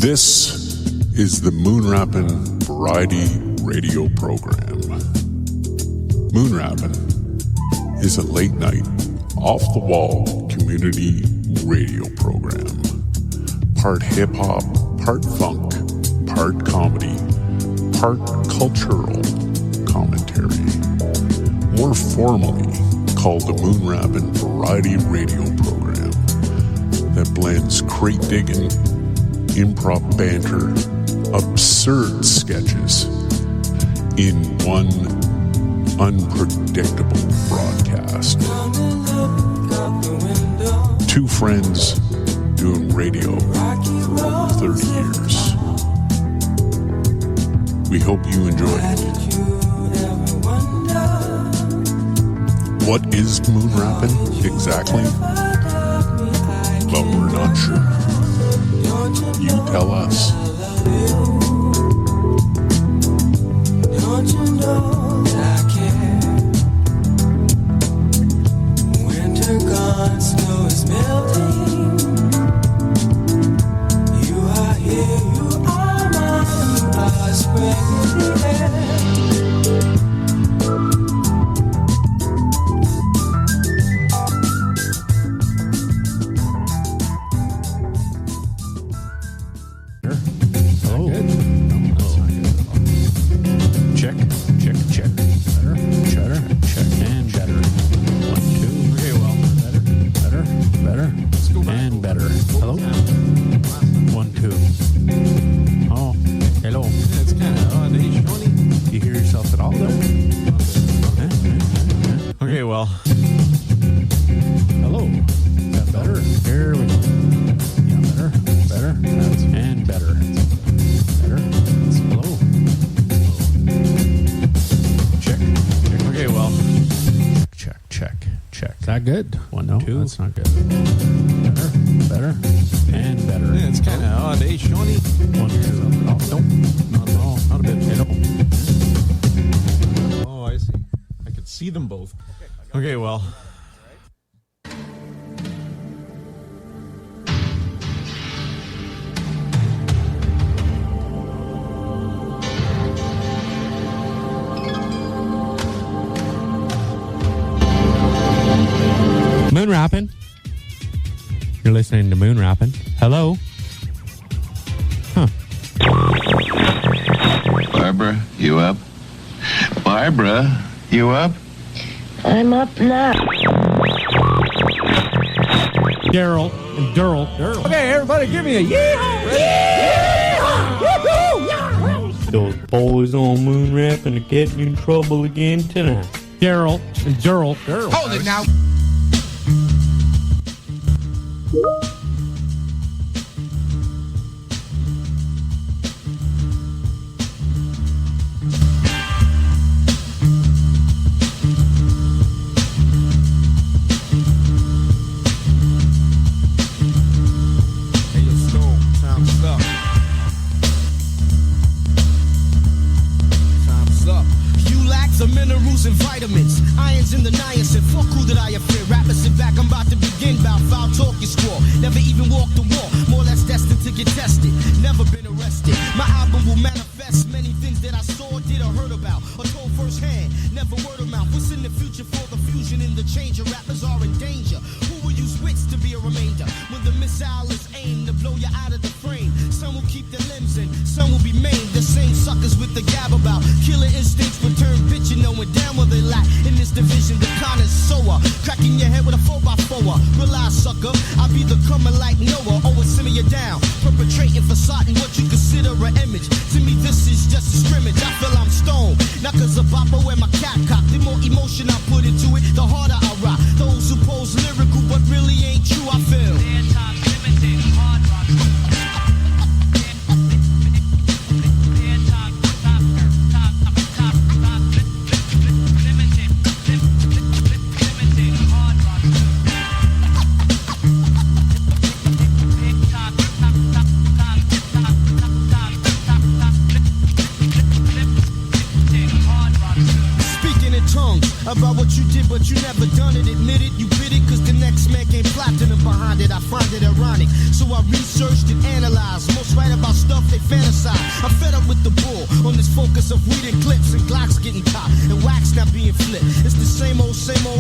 This is the Moonrappin Variety Radio Program. Moonrappin is a late-night, off-the-wall community radio program. Part hip-hop, part funk, part comedy, part cultural commentary. More formally called the Moonrappin Variety Radio Program, that blends crate digging, improv banter, absurd sketches in one unpredictable broadcast. Two friends doing radio for over 30 years. We hope you enjoy it. What is Moonrappin exactly? But we're not sure. You tell us. Don't you know that I care? Winter gone, snow is melting. You are here, you are mine, you are spreading the air. Good. One, no, two. That's not good. Better, and better. Yeah, it's kind of odd, eh, Shawnee? One, two. Oh, nope. Not at all. Not a bit. Hello. Oh, I see. I could see them both. Okay, well. Moonrappin. You're listening to Moonrappin. Hello. Huh. Barbara, you up? Barbara, you up? I'm up now. Daryl and Durl. Okay, everybody, give me a yeehaw! Yeah! Those boys on Moonrappin are getting in trouble again tonight. Daryl and Durl. Hold it now. And vitamins, irons in the niacin. Fuck who that I fear. Rap, sit back, I'm about to begin. Bout foul talk, you squaw. Never even walked the wall. More or less destined to get tested. Never been arrested. My album will manifest many things that I saw, did or heard about, or told firsthand. Never word of mouth. What's in the future for the fusion and the change? Your rappers are in danger. Who will use wits to be a remainder? When the missile is aimed to blow you out of the frame. Some will keep their limbs in, some will be maimed. The same suckers with the gab about killer instincts return bitchin', knowing damn well they lack. In this division, the con is sower. Cracking your head with a 4x4. Realize, sucker, I be the coming like Noah. Always simmer you down. Perpetrating facade what you consider an image. To me, this is just a scrimmage. I feel I'm stoned. Not cause of bopper where my cap cocked. The more emotion I put into it, the harder I rock. Those who pose lyrical but really ain't true, I feel. about what you did, but you never done it. Admit it, you bit it, cause the next man came platinum behind it. I find it ironic, so I researched and analyzed. Most write about stuff they fantasize. I'm fed up with the bull on this focus of weed and clips and Glocks getting caught and wax not being flipped. It's the same old,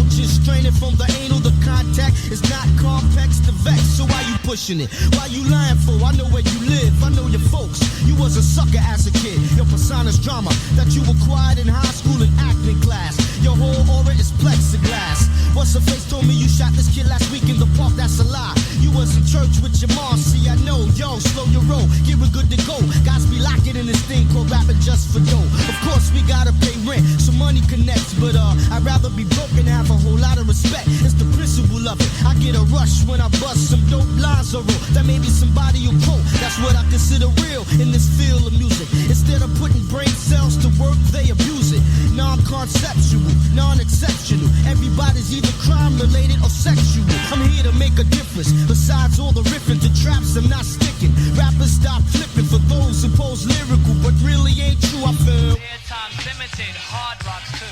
just straining from the anal. The contact is not complex, the vex. So why you pushing it? Why you lying for? I know where you live, I know your folks. You was a sucker as a kid. Your persona's drama that you acquired in high school and acting class. Your whole aura is plexiglass. What's her face told me you shot this kid last week in the park? That's a lie. You was in church with your mom. See, I know. Yo, slow your roll. Get we're good to go. Guys be locking in this thing called rapping just for dough. Of course, we gotta pay rent, so money connects. But I'd rather be broke and have a whole lot of respect. It's the principle of it. I get a rush when I bust some dope lines or roll. That maybe somebody will quote. That's what I consider real in this field of music. Instead of putting brain cells to work, they abuse it. Non-conceptual, non-exceptional. Everybody's either crime-related or sexual. I'm here to make a difference. Besides all the riffing to traps, I'm not sticking. Rappers stop flipping for those who pose lyrical, but really ain't true. I feel. Time's limited, hard rocks too.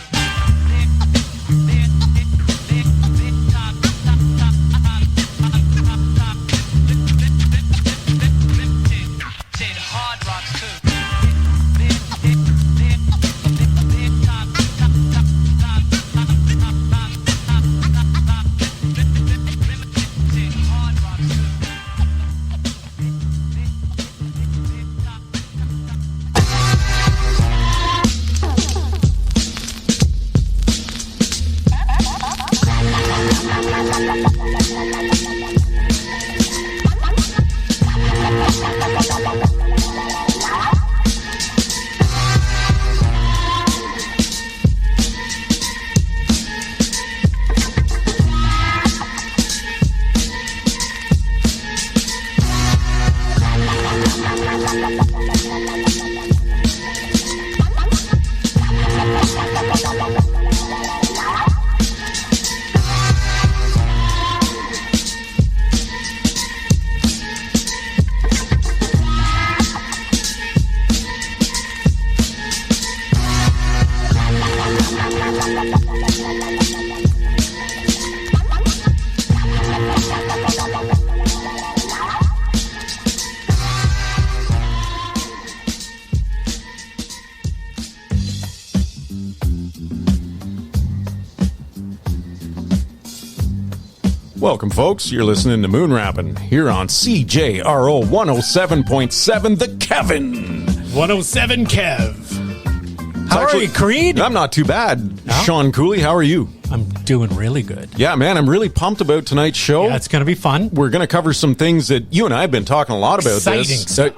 Welcome, folks. You're listening to Moonrappin here on CJRO 107.7, The Kevin. 107 Kev. How are you, Creed? I'm not too bad. No? Sean Cooley, how are you? I'm doing really good. Yeah, man, I'm really pumped about tonight's show. Yeah, it's going to be fun. We're going to cover some things that you and I have been talking a lot about.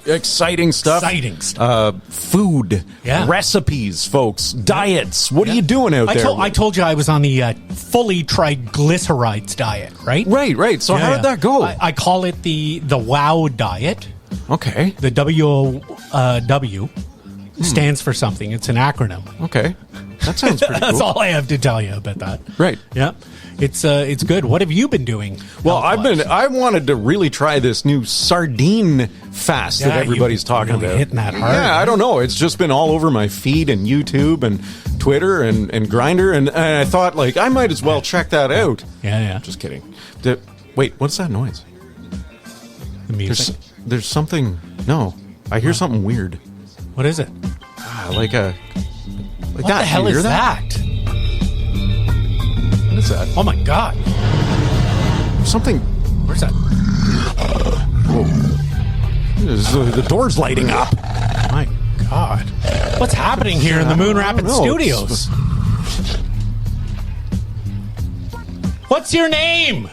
Exciting stuff. Food. Yeah. Recipes, folks. Diets. What are you doing out there? I told you I was on the fully triglycerides diet, right? Right. So how did that go? I call it the WOW diet. Okay. The W stands for something. It's an acronym. Okay. That sounds pretty cool. That's all I have to tell you about that. Right. Yeah. It's good. What have you been doing? Well, I wanted to really try this new sardine fast that everybody's talking about. Hitting that hard. Yeah, I don't know. It's just been all over my feed and YouTube and Twitter and Grindr, and I thought, like, I might as well check that out. Yeah. Just kidding. Wait, what's that noise? The music. There's something. No, I hear something weird. What is it? Like that. What the hell is that? What is that? Oh my God! Something. Where's that? Whoa! The door's lighting up. My God! What's happening here in the Moonrappin Studios? What's your name?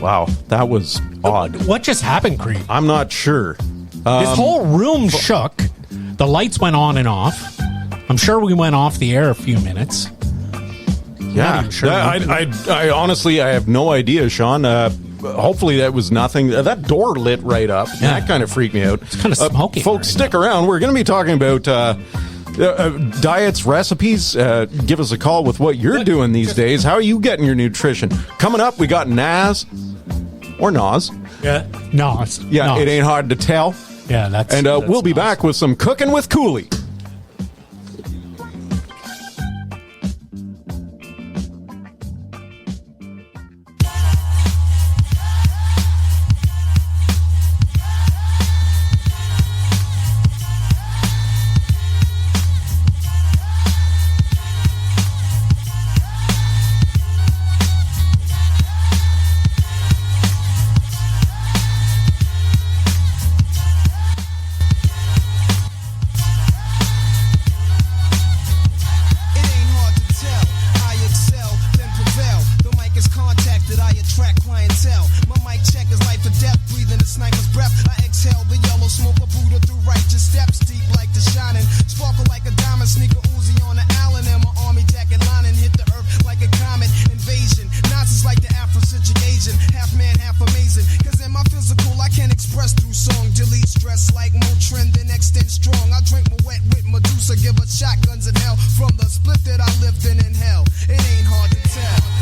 Wow, that was odd. What just happened, Creed? I'm not sure. This whole room shook. The lights went on and off. I'm sure we went off the air a few minutes. Yeah, sure. I honestly, I have no idea, Sean. Hopefully that was nothing. That door lit right up. Yeah. That kind of freaked me out. It's kind of smoky. Folks, stick around. We're going to be talking about diets, recipes. Give us a call with what you're doing these days. How are you getting your nutrition? Coming up, we got Naz or Nas. Yeah, Nas. Yeah, Nas. It ain't hard to tell. Yeah, that's. And we'll be back with some Cooking with Cooley. sneak a Uzi on the Allen and my army jacket lining hit the earth like a comet invasion. Nazis like the Afrocentric Asian, half man, half amazing. Cause in my physical I can express through song. Delete stress like Motrin, then extend strong. I drink my wet with Medusa, give her shotguns in hell. From the split that I lived in hell, it ain't hard to tell.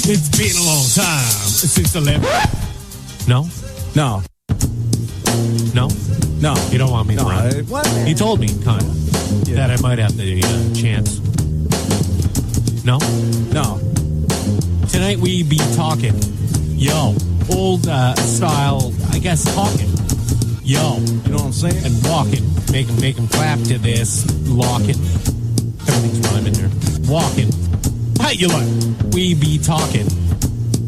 It's been a long time since I left. No? No. No? No. You don't want me to run? What? He told me, kind of, that I might have the chance. No? No. Tonight we be talking. Yo. Old style, I guess, talking. Yo. You know what I'm saying? And walking. Make him clap to this. Locking. Everything's rhyming there. Walking. Hey, you look. We be talking.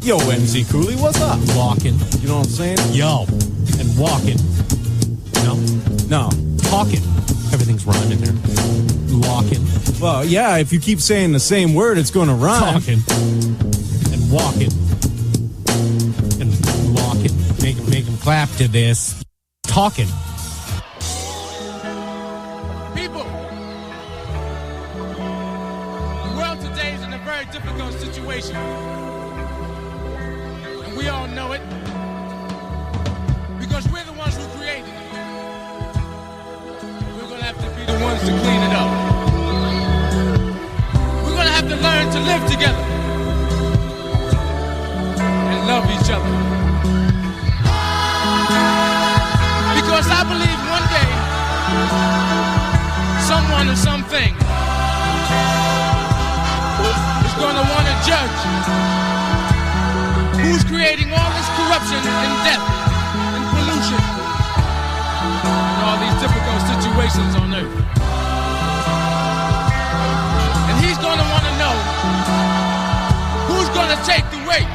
Yo, MC Cooley, what's up? Walking. You know what I'm saying? Yo. And walking. No? No. Talking. Everything's rhyming there. Locking. Well, yeah, if you keep saying the same word, it's going to rhyme. Talking. And walking. And locking. Make him clap to this. Talking. People, the world today is in a very difficult situation. And we all know it. Because we're the ones who created it. We're going to have to be the ones to clean it up. We're going to have to learn to live together. And love each other. Because I believe one day, someone or something is going to want to judge who's creating all this corruption and death and pollution and all these difficult situations on earth. And he's going to want to know who's going to take the weight.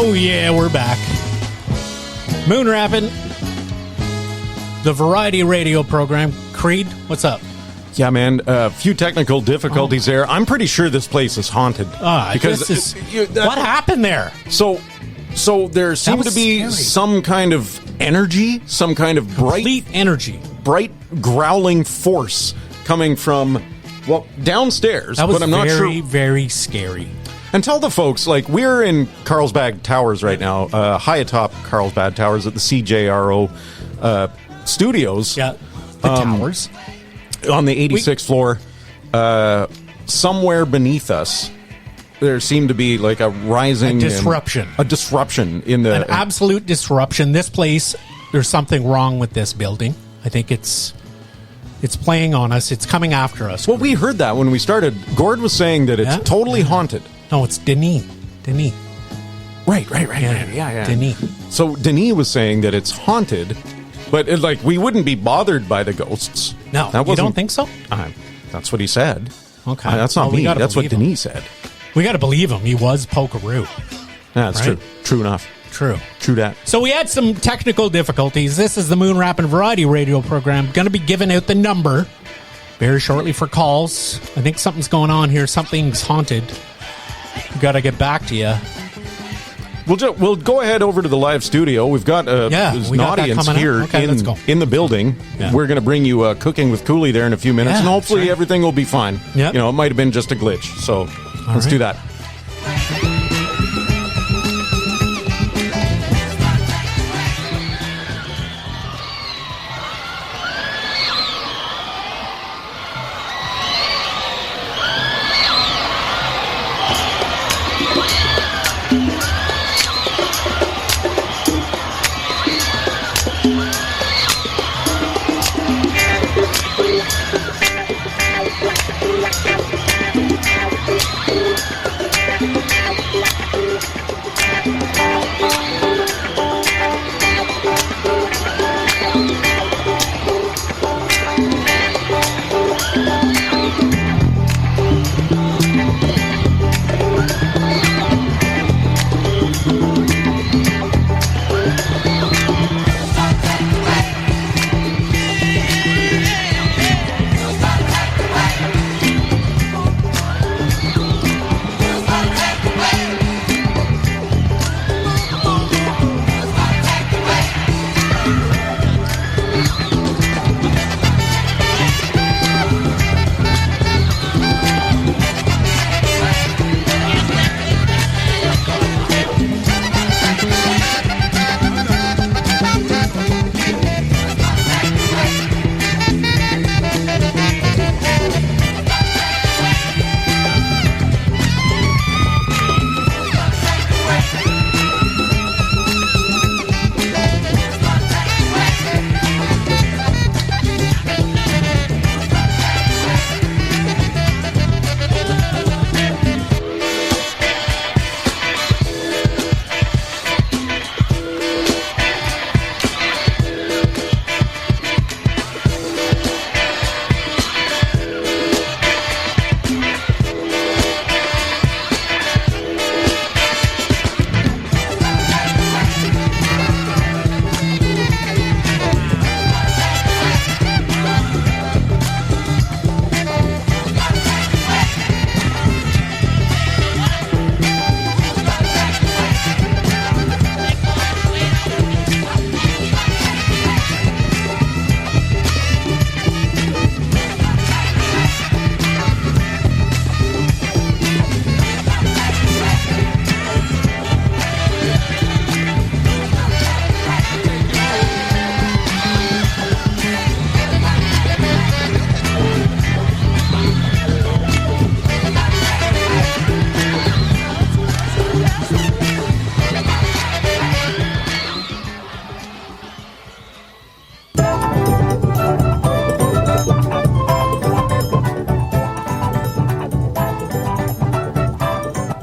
Oh, yeah, we're back. Moonrappin, the Variety Radio Program. Creed, what's up? Yeah, man, a few technical difficulties there. I'm pretty sure this place is haunted. What happened there? So there seemed to be scary. some kind of energy, some kind of Complete energy. bright growling force coming from, well, downstairs. That was but I'm not very, sure. very scary. And tell the folks, like, we're in Carlsbad Towers right now, high atop Carlsbad Towers at the CJRO studios. Yeah, the towers. On the 86th floor, somewhere beneath us, there seemed to be like a rising... A disruption. In the... An absolute disruption. This place, there's something wrong with this building. I think it's playing on us. It's coming after us. Well, we heard that when we started. Gord was saying that it's totally haunted. No, it's Denis. Right. Yeah. Denis. So Denis was saying that it's haunted, but we wouldn't be bothered by the ghosts. No, you don't think so? That's what he said. Okay. That's not me. That's what Denis said. We got to believe him. He was Pokeroo. That's right? true. True enough. True that. So we had some technical difficulties. This is the Moonrappin Variety Radio Program. Going to be giving out the number very shortly for calls. I think something's going on here. Something's haunted. We got to get back to you. We'll go ahead over to the live studio. We've got an audience here in the building. Yeah. We're going to bring you Cooking with Cooley there in a few minutes, and hopefully everything will be fine. Yep. It might have been just a glitch. So let's do that.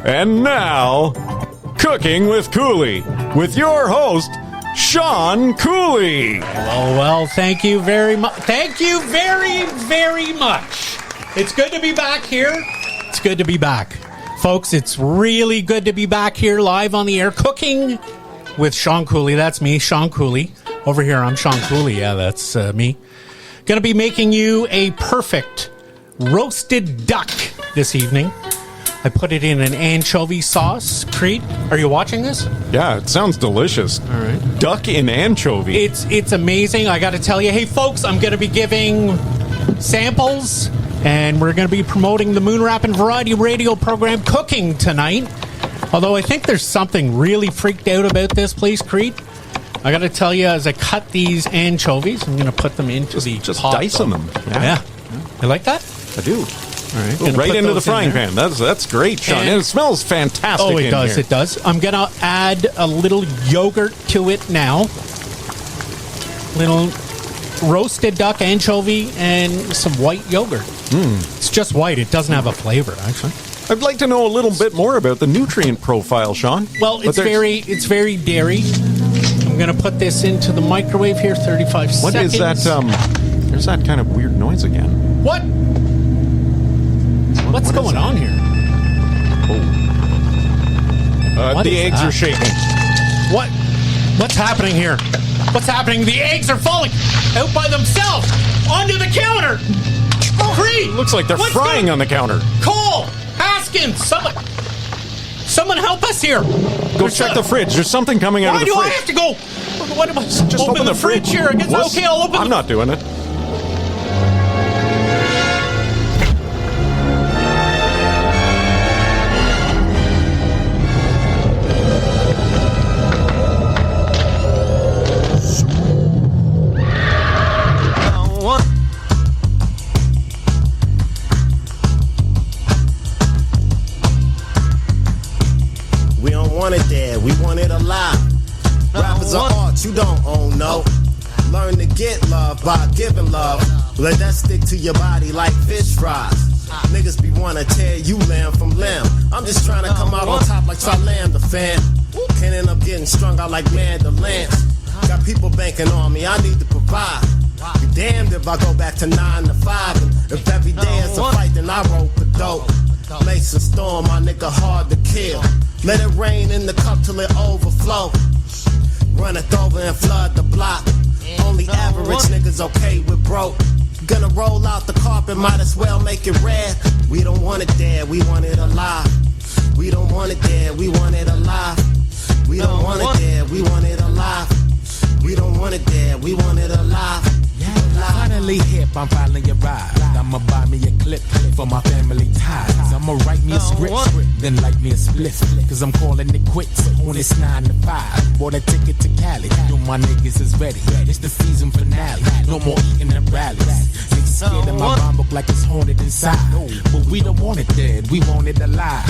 And now, Cooking with Cooley, with your host, Sean Cooley. Well, thank you very much. Thank you very, very much. It's good to be back here. It's good to be back. Folks, it's really good to be back here live on the air, cooking with Sean Cooley. That's me, Sean Cooley. Over here, I'm Sean Cooley. Yeah, that's me. Going to be making you a perfect roasted duck this evening. I put it in an anchovy sauce. Creed, are you watching this? Yeah, it sounds delicious. All right. Duck in anchovy. It's amazing. I got to tell you, hey, folks, I'm going to be giving samples, and we're going to be promoting the Moonrappin Variety Radio Program cooking tonight. Although I think there's something really freaked out about this place, Creed. I got to tell you, as I cut these anchovies, I'm going to put them into the just pot. dicing them. Yeah. You like that? I do. All right, right into the frying pan. That's great, Sean. And it smells fantastic. Oh, it in does. here. It does. I'm going to add a little yogurt to it now. Little roasted duck, anchovy, and some white yogurt. It's just white. It doesn't have a flavor, actually. I'd like to know a little bit more about the nutrient profile, Sean. Well, it's very dairy. I'm going to put this into the microwave here, 35 seconds. What is that? There's that kind of weird noise again. What? What's going on here? Oh. The eggs are shaking. What? What's happening here? What's happening? The eggs are falling out by themselves onto the counter. Creed! Looks like they're frying on the counter. Cole! Haskins! Someone help us here. Go check the fridge. There's something coming out of the fridge. Why do I have to go? What am I? Just open the fridge here. I guess, okay, I'll open I'm not doing it. You don't own, no. Learn to get love by giving love. Let that stick to your body like fish fries. Niggas be wanna tear you limb from limb. I'm just trying to come out on top like Trilam the fan. Can end up getting strung out like mandolins. Got people banking on me, I need to provide. Be damned if I go back to 9 to 5. And if every day is a fight, then I roll for dope. Lace and storm, my nigga hard to kill. Let it rain in the cup till it overflow. Run it over and flood the block. Only average niggas okay with broke. Gonna roll out the carpet, might as well make it red. We don't want it dead, we want it alive. We don't want it dead, we want it alive. We don't want it dead, we want it alive. We don't want it dead, we want it alive. Finally hip, I'm finally arrived. I'ma buy me a clip for my family ties. I'ma write me a script, then light me a split. Cause I'm calling it quits when it's 9 to 5. Bought a ticket to Cali, yo, my niggas is ready. It's the season finale, no more eating at rallies. Niggas scared of my rhyme book like it's haunted inside. But we don't want it dead, we want it alive.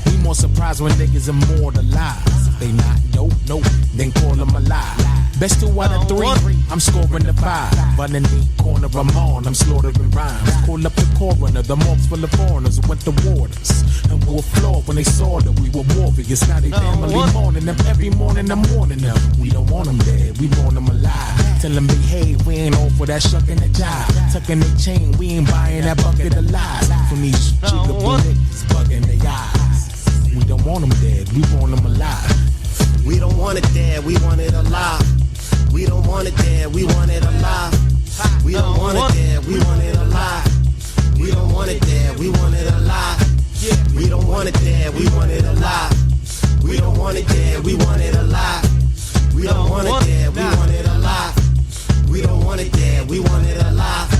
We more surprised when niggas immortalized. If they not dope, then call them alive. Best 2 out of 3, I'm scoring the 5. But in the corner I'm on, I'm slaughtering rhymes. Pull up the coroner, the morgues full of foreigners who went to warders. And were floored when they saw that we were warriors. Now they family mourning them, every morning I'm warning them. We don't want them dead, we want them alive. Tell them behave, we ain't all for that shucking the jive. Tucking their chain, we ain't buying that bucket of lies. From these jiggable niggas bugging their eyes. We don't want them dead, we want them alive. We don't want it dead, we want it alive. We don't want it dead, we want it alive. We don't want it dead, we want it alive. We don't want it dead, we want it alive. We don't want it dead, we want it alive. We don't want it dead, we want it alive. We don't want it dead, we want it alive. We don't want it dead, we want it alive.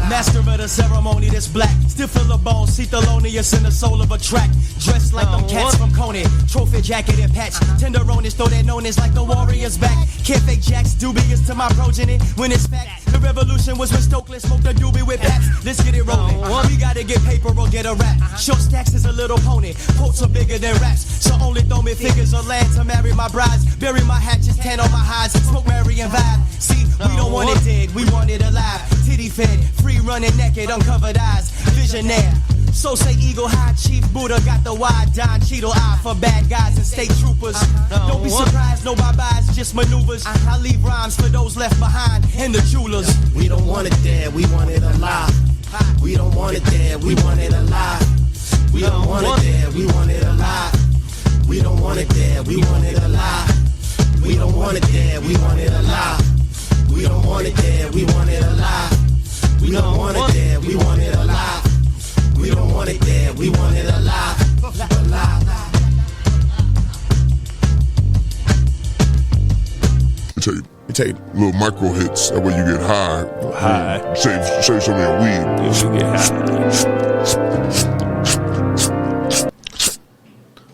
Master of the ceremony that's black. Still full of bones, see Thelonious in the soul of a track. Dressed like them cats from Conan. Trophy jacket and patch. Tenderonis, though they're known as like the warrior's back. Can't fake jacks, dubious to my progeny. When it's fact, the revolution was when Stokely smoked a doobie with paps. Let's get it rolling. We gotta get paper or get a rap. Short stacks is a little pony. Quotes are bigger than raps. So only throw me figures of land to marry my brides. Bury my hatches, tan on my highs. Smoke, marry, and vibe. See, we don't want it dead, we want it alive. Titty fed, free running naked, uncovered eyes. Visionaire. So say Eagle High Chief Buddha got the wide Don Cheadle eye for bad guys and state troopers. Don't be surprised, no bye-byes, just maneuvers. I leave rhymes for those left behind and the jewelers. We don't want it dead, we want it alive. We don't want it dead, we want it alive. We don't want it dead, we want it alive. We don't want it dead, we want it alive. We don't want it dead, we want it alive. We don't want it dead, we want it alive. We don't want it dead, we want it alive. We don't want it dead, we want it alive. Alive. You take little micro hits, that way you get high. Save some of your weed. You get high.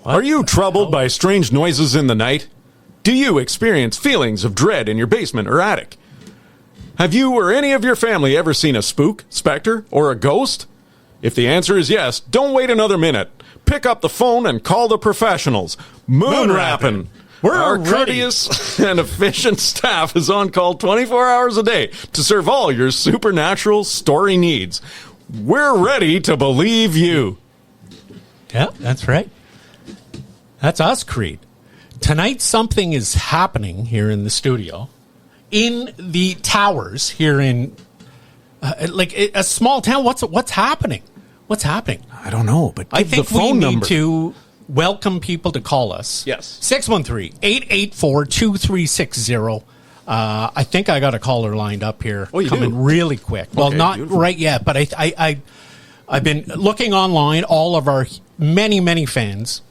Are you troubled by strange noises in the night? Do you experience feelings of dread in your basement or attic? Have you or any of your family ever seen a spook, specter, or a ghost? If the answer is yes, don't wait another minute. Pick up the phone and call the professionals. Moonrappin'. Our courteous and efficient staff is on call 24 hours a day to serve all your supernatural story needs. We're ready to believe you. Yeah, that's right. That's us, Creed. Tonight, something is happening here in the studio, in the towers here in, like a small town. What's happening? What's happening? I don't know, but I think we need to welcome people to call us. Yes. 613-884-2360. I think I got a caller lined up here. Oh, you coming do? really quick. Well, Okay, not beautiful. right yet, but I've been looking online, all of our many fans,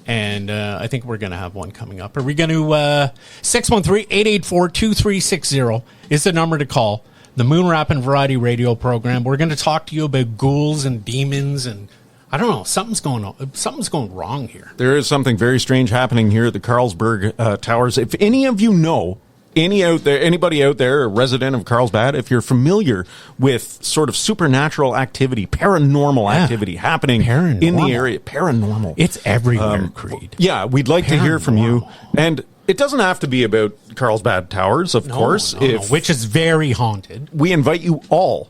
and I think we're going to have one coming up. Are we going to 613-884-2360 is the number to call. The Moonrappin Variety Radio Program. We're going to talk to you about ghouls and demons and I don't know. Something's going on. Something's going wrong here. There is something very strange happening here at the Carlsbad Towers. If any of you know, anybody out there, a resident of Carlsbad, if you're familiar with sort of supernatural activity, paranormal activity happening in the area, paranormal. It's everywhere, Creed. Yeah, we'd like to hear from you. And it doesn't have to be about Carlsbad Towers, of course. Which is very haunted. We invite you all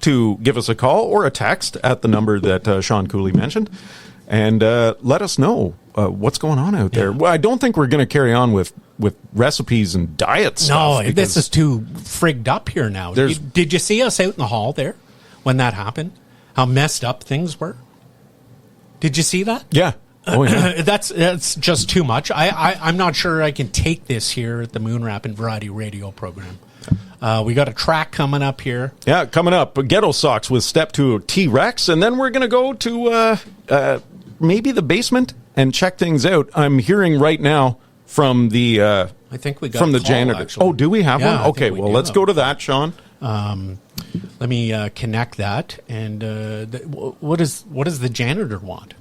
to give us a call or a text at the number that Sean Cooley mentioned and let us know what's going on out there. Well, I don't think we're going to carry on with recipes and diet stuff. No, this is too frigged up here now. Did you see us out in the hall there when that happened? How messed up things were? Did you see that? Yeah. Oh, yeah. That's just too much. I'm not sure I can take this here at the Moonrappin Variety Radio Program. We got a track coming up here. Yeah, coming up, Ghetto Socks with Step to T-Rex, and then we're going to go to maybe the basement and check things out. I'm hearing right now from the I think we got from the a call, janitor. actually. Oh, do we have Yeah, one? Okay, well, let's go to that, Sean. Let me connect that. And what does the janitor want?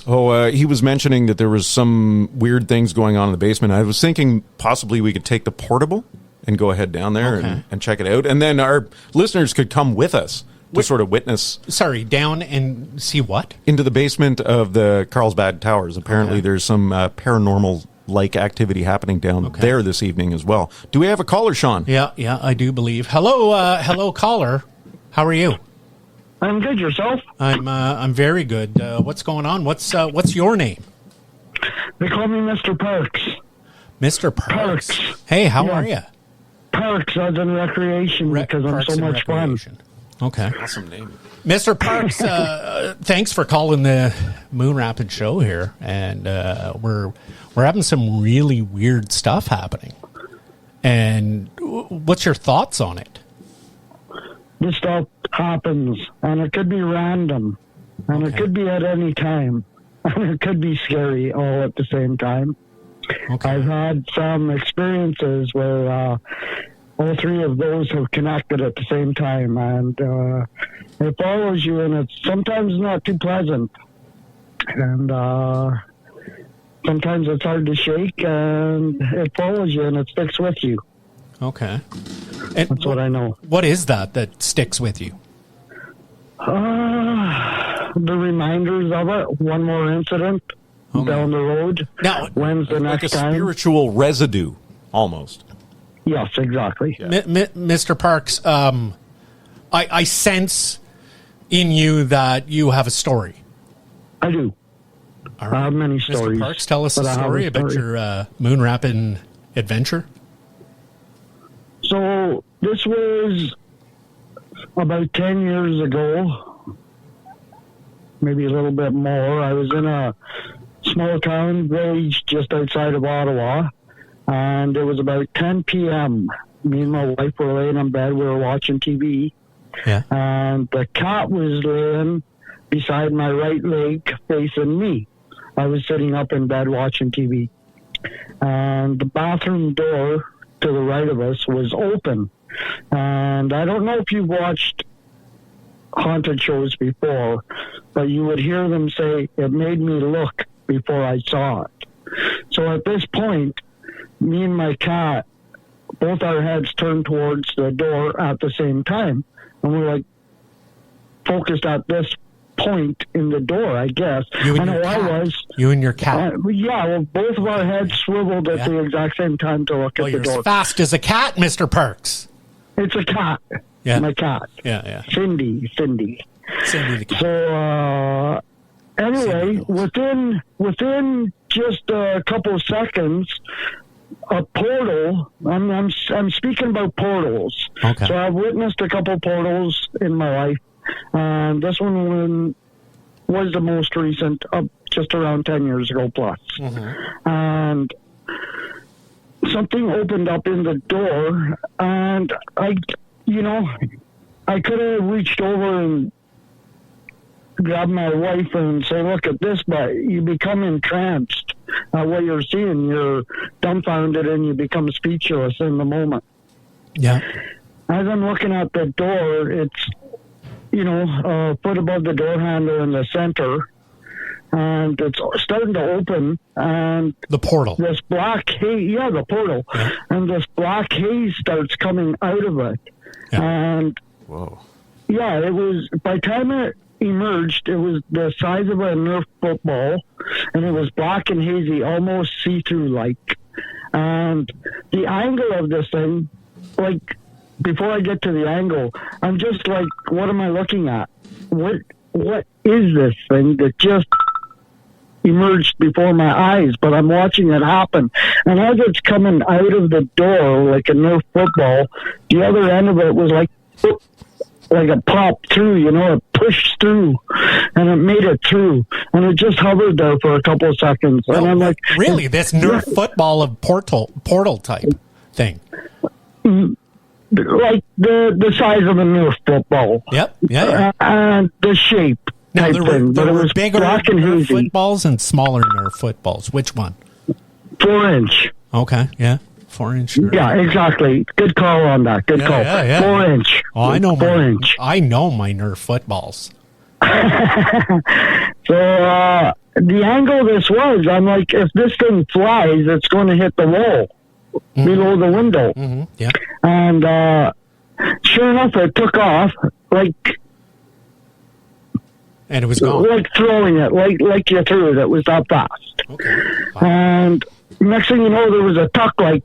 Oh, he was mentioning that there was some weird things going on in the basement. I was thinking possibly we could take the portable and go ahead down there and check it out. And then our listeners could come with us to sort of witness. Sorry, down and see what? Into the basement of the Carlsbad Towers. Apparently there's some paranormal-like activity happening down there this evening as well. Do we have a caller, Sean? Yeah, I do believe. Hello, caller. How are you? I'm good. Yourself? I'm very good. What's going on? What's your name? They call me Mr. Parks. Mr. Parks. Hey, how are you? Parks as in recreation because I'm so much fun. Okay. Awesome name. Mr. Parks, thanks for calling the Moonrappin show here. And we're having some really weird stuff happening. And what's your thoughts on it? This stuff happens, and it could be random, and it could be at any time, and it could be scary all at the same time. I've had some experiences where all three of those have connected at the same time, and it follows you, and it's sometimes not too pleasant, and sometimes it's hard to shake, and it follows you, and it sticks with you. Okay. And that's what I know. What is that sticks with you? The reminders of it. One more incident down the road. Now, when's the like next a time? Spiritual residue, almost. Yes, exactly. Yeah. Mr. Parks, I sense in you that you have a story. I do. All right. I have many stories. Mr. Parks, tell us a but I have story about your Moonrappin adventure. So this was about 10 years ago. maybe a little bit more. I was in a small town village just outside of Ottawa, and it was about 10 p.m. Me and my wife were laying in bed. We were watching TV, and the cat was laying beside my right leg facing me. I was sitting up in bed watching TV, and the bathroom door to the right of us was open. And I don't know if you've watched haunted shows before, but you would hear them say, it made me look before I saw it. So at this point, me and my cat, both our heads turned towards the door at the same time. And we're like focused at this point in the door, I guess. You and your cat. You and your cat. Well, both of our heads swiveled at the exact same time to look at the you're door. as fast as a cat, Mr. Perks. It's a cat. Yeah. My cat. Yeah. Cindy the cat. So, anyway, within just a couple of seconds, a portal, I'm speaking about portals. Okay. So I've witnessed a couple portals in my life. And this one was the most recent, just around 10 years ago plus. Mm-hmm. And something opened up in the door, and I could have reached over and grabbed my wife and say, look at this, but you become entranced at what you're seeing. You're dumbfounded and you become speechless in the moment. Yeah. As I'm looking at the door, it's, a foot above the door handle in the center, and it's starting to open, and the portal. This black haze, the portal, and this black haze starts coming out of it, and it was, by the time it emerged, it was the size of a Nerf football, and it was black and hazy, almost see-through like, and the angle of this thing, like. Before I get to the angle, I'm just like, what am I looking at? What is this thing that just emerged before my eyes? But I'm watching it happen. And as it's coming out of the door like a Nerf football, the other end of it was like a pop through, it pushed through, and it made it through. And it just hovered there for a couple of seconds. And I'm like... Really? This Nerf football of portal type thing? Like the size of a Nerf football. Yep. Yeah. And the shape. Now, there were bigger Nerf hazy. footballs and smaller Nerf footballs. Which one? 4-inch. Okay, yeah. 4-inch Nerf. Yeah, exactly. Good call on that. Good call. Yeah. 4-inch. Oh, I know 4-inch. I know my Nerf footballs. So, the angle this was, I'm like, if this thing flies, it's going to hit the wall. Mm-hmm. Below the window. Mm-hmm. Yeah. And sure enough, it took off, and it was gone. Like throwing it, like you threw it. It was that fast. Okay. Wow. And next thing you know, there was a tuck like,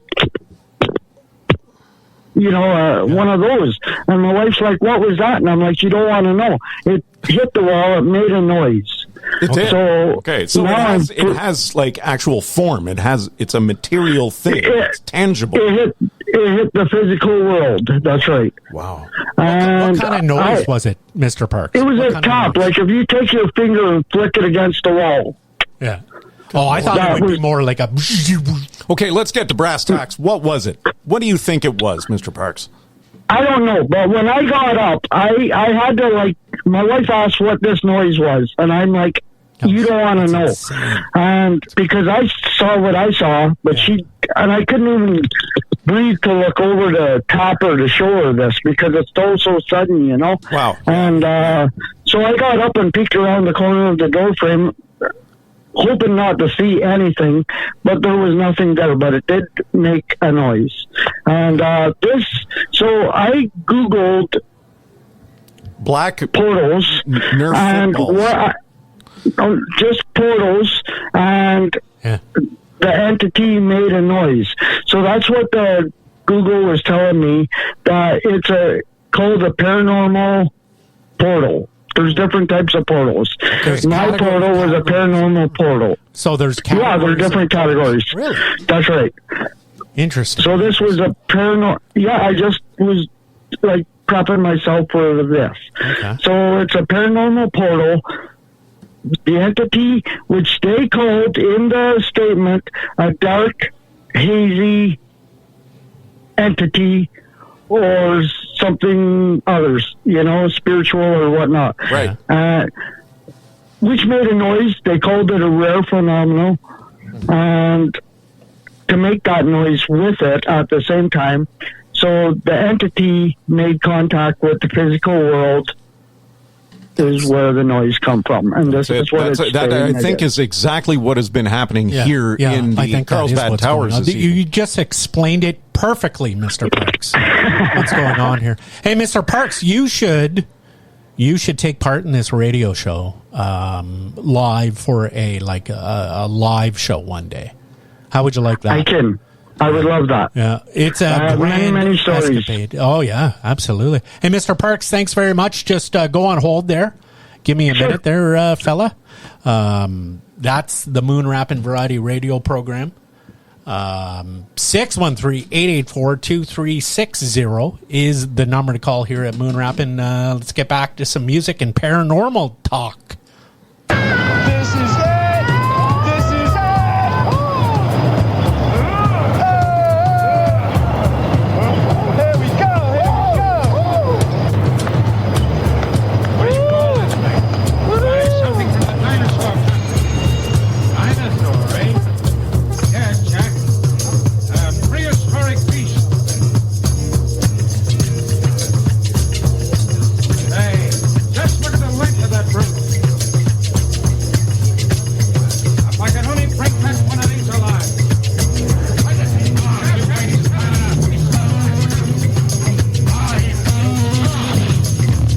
one of those. And my wife's like, what was that? And I'm like, you don't want to know. It hit the wall. It made a noise. It did. So it has like actual form. It's a material thing. It's tangible. It hit the physical world. That's right. Wow. What kind of noise was it, Mr. Parks? It was a top. Like if you take your finger and flick it against the wall. Yeah. Oh, I thought it would be more like a... Okay, let's get to brass tacks. What was it? What do you think it was, Mr. Parks? I don't know, but when I got up, I had to, my wife asked what this noise was, and I'm like, you don't want to know. Insane. And because I saw what I saw, but I couldn't even breathe to look over to tap her to show her this because it's so sudden, Wow. And so I got up and peeked around the corner of the door frame, hoping not to see anything, but there was nothing there, but it did make a noise. And so I Googled black portals Nerf and just portals, and the entity made a noise. So that's what the Google was telling me, that it's called a paranormal portal. There's different types of portals. My portal was a paranormal portal. So there's categories? Yeah, there are different categories. Really? That's right. Interesting. So this was a paranormal... Yeah, I just was prepping myself for this. Okay. So it's a paranormal portal the entity, which they called in the statement a dark, hazy entity or something others, spiritual or whatnot. Right. Which made a noise. They called it a rare phenomenon. And to make that noise with it at the same time, so the entity made contact with the physical world is where the noise come from, and this is what that I think is exactly what has been happening here in the Carlsbad Towers. You just explained it perfectly, Mr. Parks. What's going on here? Hey, Mr. Parks, you should take part in this radio show live for a live show one day. How would you like that? I would love that. Yeah, it's a grand many stories. escapade. Oh, yeah, absolutely. Hey, Mr. Parks, thanks very much. Just go on hold there. Give me a minute there, fella. That's the Moonrappin Variety Radio Program. 613-884-2360 is the number to call here at Moonrappin. Let's get back to some music and paranormal talk. This is it. This is it. Here we go. What do you call this thing? It's something from the dinosaur country. Dinosaur, eh? Yes, Jack. A prehistoric beast. Hey, just look at the length of that brute. If I could only break that one of these alive.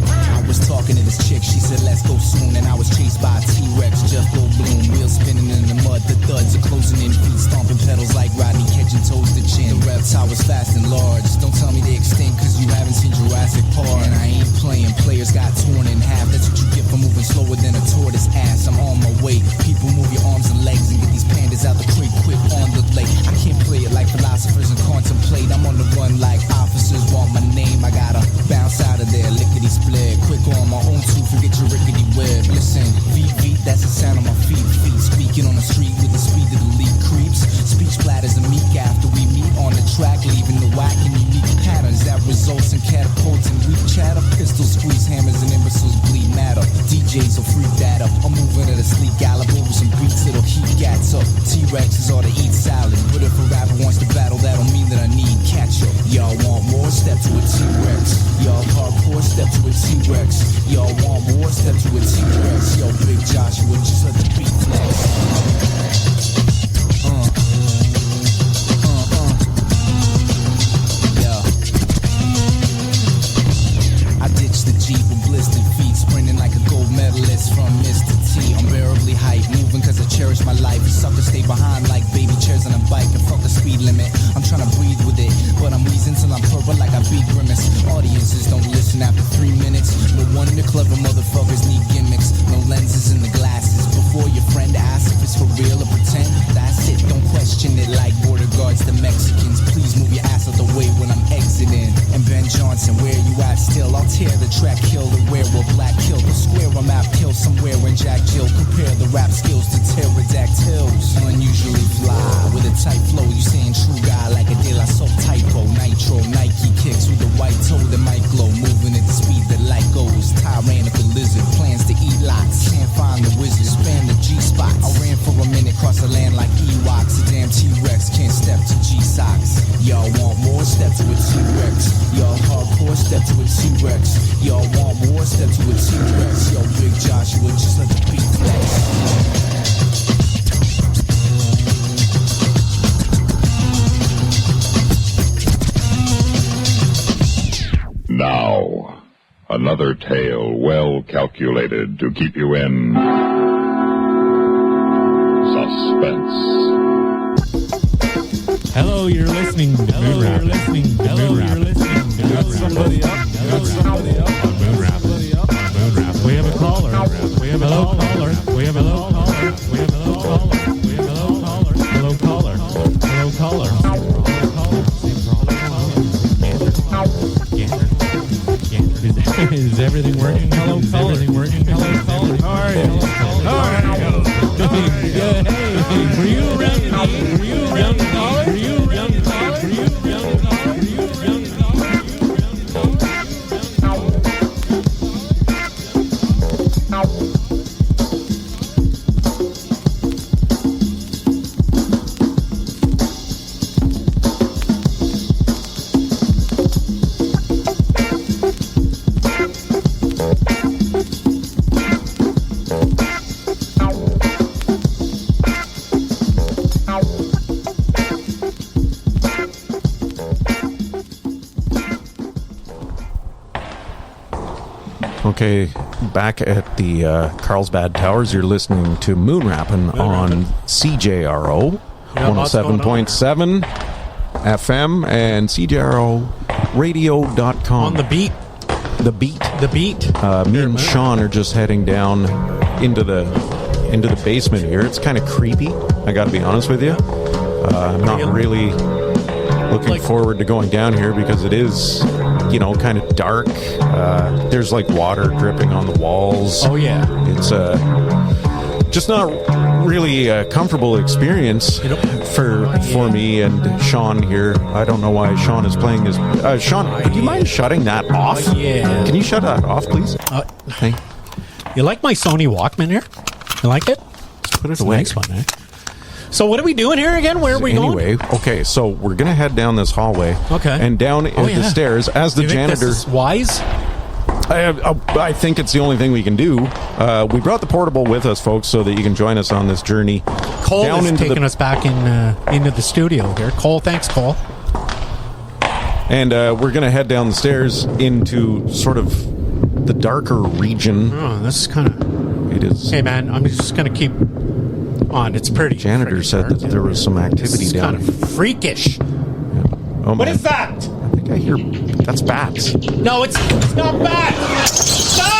I was talking to this chick, she said let's go soon, and I was chased by a T-Rex, just go bloom, wheels spinning in the mud, the thuds are closing in, feet stomping pedals like Rodney catching toes to chin. The reptile was fast and large, don't tell me they extinct cause you haven't seen Jurassic Park. And I ain't playing, players got torn in half, that's what you get for moving slower than a tortoise ass. I'm on my way, people move your arms and legs and get these pandas out the creek quick on the lake. I can't play it like philosophers and contemplate, I'm on the run like officers want my name. I gotta bounce out of there, lickety split, quick on my own two, forget your rickety web. Listen, beat, that's the sound of my feet speaking on the street with the speed of the lead creeps. Speech platters and meek after we meet on the track, leaving the whack and unique patterns that results in catapults and weak chatter. Pistols squeeze hammers and imbeciles bleed matter. DJs will freak that up. I'm moving at a sleek gallop over some beats that'll heat gats up. T-Rexes ought to eat salad, but if a rapper wants to battle, that don't mean that I need catch-up. Y'all want more? Step to a T-Rex. Y'all hardcore? Step to a T-Rex. Y'all want more? Step to a T-Rex. Yo, Big Joshua, just let the beat flex. I ditched the Jeep with blistered feet, sprinting like a gold medalist from Mr. T. Unbearably hype, moving cause I cherish my life. You suckers stay behind like baby chairs on a bike and fuck the speed limit. I'm trying to breathe with it, but I'm wheezing till I'm purple like I beat grimace. Audiences don't listen after 3 minutes. No wonder clever motherfuckers need gimmicks. No lenses in the glasses. Before your friend asks if it's for real or pretend, that's it. Don't question it like border guards the Mexicans. Please move your ass out the way when I'm exiting. And Ben Johnson, where you at still? I'll tear the track, kill the werewolf, black kill the square I'm at, kill somewhere in Jack Jill. Compare the rap skills to pterodactyls. Unusually fly with a tight flow. You saying true guy like a De La Soul typo. Nitro, Nike kicks with the white toe that might glow. Moving at the speed that light goes. Tyrannical lizard plans to eat lots. Can't find the wizard, spam the G-spots. I ran for a minute, cross the land like Ewoks. A damn T-Rex can't step to G-socks. Y'all want more? Step to a T-Rex. Y'all hardcore? Step to a T-Rex. Y'all want more? Step to a T-Rex. Yo, Big Joshua, just let the beat flex. Now, another tale well calculated to keep you in suspense. Hello, you're listening to Moonrappin. Somebody up. We have a caller. We have a caller. We have a caller. We have a caller. We have a caller. Hello, caller. Hello, caller. Is everything working? Hello, caller. Is everything working? Hello, caller. How are you? How Okay, back at the Carlsbad Towers, you're listening to Moonrappin on CJRO 107.7 FM and CJROradio.com. On the beat. The beat. The beat. Me and Sean are just heading down into the basement here. It's kind of creepy, I got to be honest with you. I'm not really looking forward to going down here because it is, kind of dark. There's like water dripping on the walls. Oh, yeah. It's just not really a comfortable experience for me and Sean here. I don't know why Sean is playing his... Sean, would you mind shutting that off? Yeah. Can you shut that off, please? Hey. You like my Sony Walkman here? You like it? Let's put it it's away. A nice one, eh? So what are we doing here again? Where are we going? Anyway, okay, so we're going to head down this hallway. Okay. And down the stairs as the janitor... Think this is wise? I think it's the only thing we can do. We brought the portable with us, folks, so that you can join us on this journey. Cole is taking us back into the studio here. Cole, thanks, Cole. And we're going to head down the stairs into sort of the darker region. Oh, this is kind of... It is... Hey, man, I'm just going to keep on. It's pretty... Janitor said that there was some activity down here. Kind of freakish. Yeah. Oh, what man. is that? I think I hear... That's bats. No, it's not bats. No!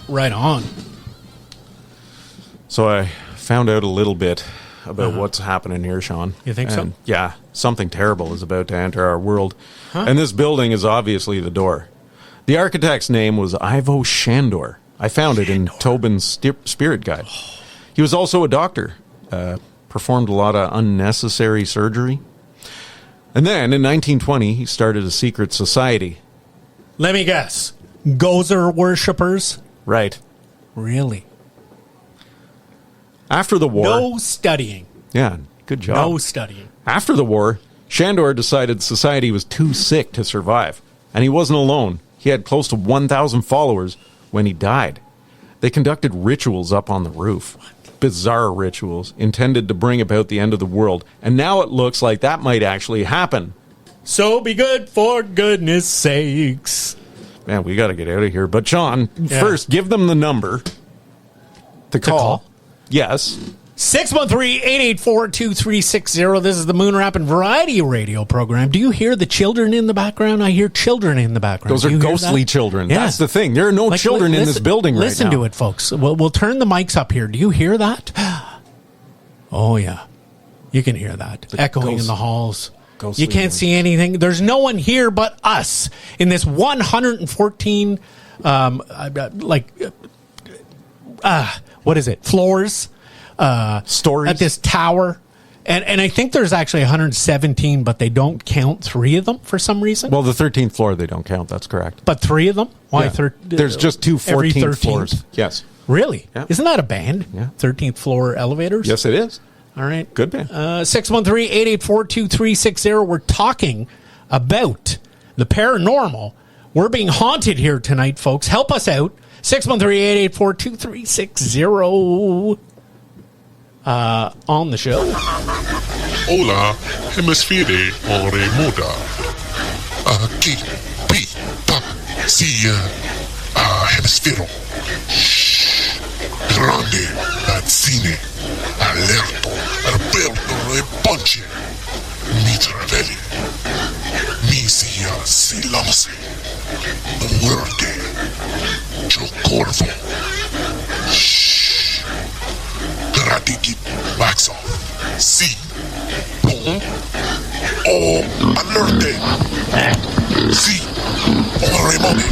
Right on. So I found out a little bit about what's happening here, Sean. You think so? Yeah, something terrible is about to enter our world. And this building is obviously the door. The architect's name was Ivo Shandor. I found it in Tobin's Spirit Guide. He was also a doctor, performed a lot of unnecessary surgery. And then, in 1920, he started a secret society. Let me guess. Gozer worshippers? Right. Really? After the war... No studying. Yeah, good job. No studying. After the war, Shandor decided society was too sick to survive. And he wasn't alone. He had close to 1,000 followers when he died. They conducted rituals up on the roof. Bizarre rituals intended to bring about the end of the world. And now it looks like that might actually happen. So be good for goodness sakes. Man, we got to get out of here. But Sean, first, give them the number to call. Yes. 613-884-2360. This is the Moonrappin Variety Radio Program. Do you hear the children in the background? I hear children in the background. Those are ghostly children. Yeah. That's the thing. There are no children in this building right now. Listen to it, folks. We'll turn the mics up here. Do you hear that? Oh, yeah. You can hear that. Echoing in the halls. You can't see anything. There's no one here but us in this 114, what is it? Floors. Stories. At this tower. And I think there's actually 117, but they don't count 3 of them for some reason. Well, the 13th floor they don't count. That's correct. But 3 of them? Why? Yeah. There's just 2 14th floors. Yes. Really? Yeah. Isn't that a band? Yeah. 13th floor elevators? Yes, it is. All right. Good band. 613-884-2360. We're talking about the paranormal. We're being haunted here tonight, folks. Help us out. 613-884-2360. On the show. Hola, hemisfere ore moda. Aquí, pi, pa, si, hemisfero. Shh. Grande, Lazzine, Alerto, Alberto e Ponce. Mitravelli. Misia, Silence. Muerte. Yo Corvo. Shh. Gratitude, wax off. Si. Bon. O. Alerte. Si. Remone.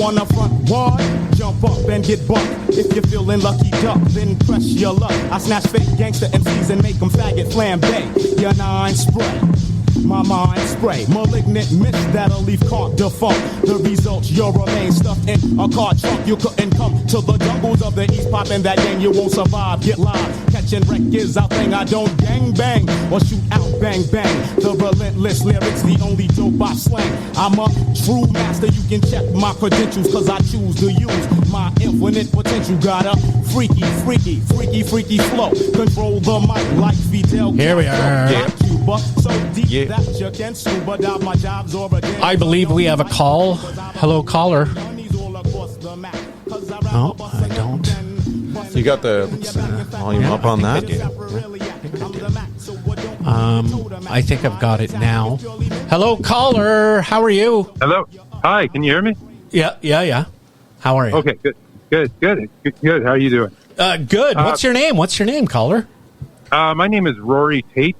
On the front wall, jump up and get bucked. If you're feeling lucky duck, then press your luck. I snatch fake gangster MCs and make them faggot flambe. Your 9 spray, my mind spray. Malignant mist that'll leave caught defunct. The results, you'll remain stuffed in a car trunk. You couldn't come to the jungles of the east, poppin' that gang, you won't survive. Get live, catching wreck is our thing. I don't gang bang or shoot out bang bang. The relentless lyrics, the only dope I slang. I'm a true master, you can check my credentials, cause I choose to use my infinite potential. Got a freaky flow. Control the mic like Fidel. Here we are. I believe we have a call. Hello, caller. No, I don't. You got the volume up on that? I think I've got it now. Hello, caller. How are you? Hello. Hi, can you hear me? Yeah. How are you? Okay, good. How are you doing? Good. What's your name? Caller? My name is Rory Tate.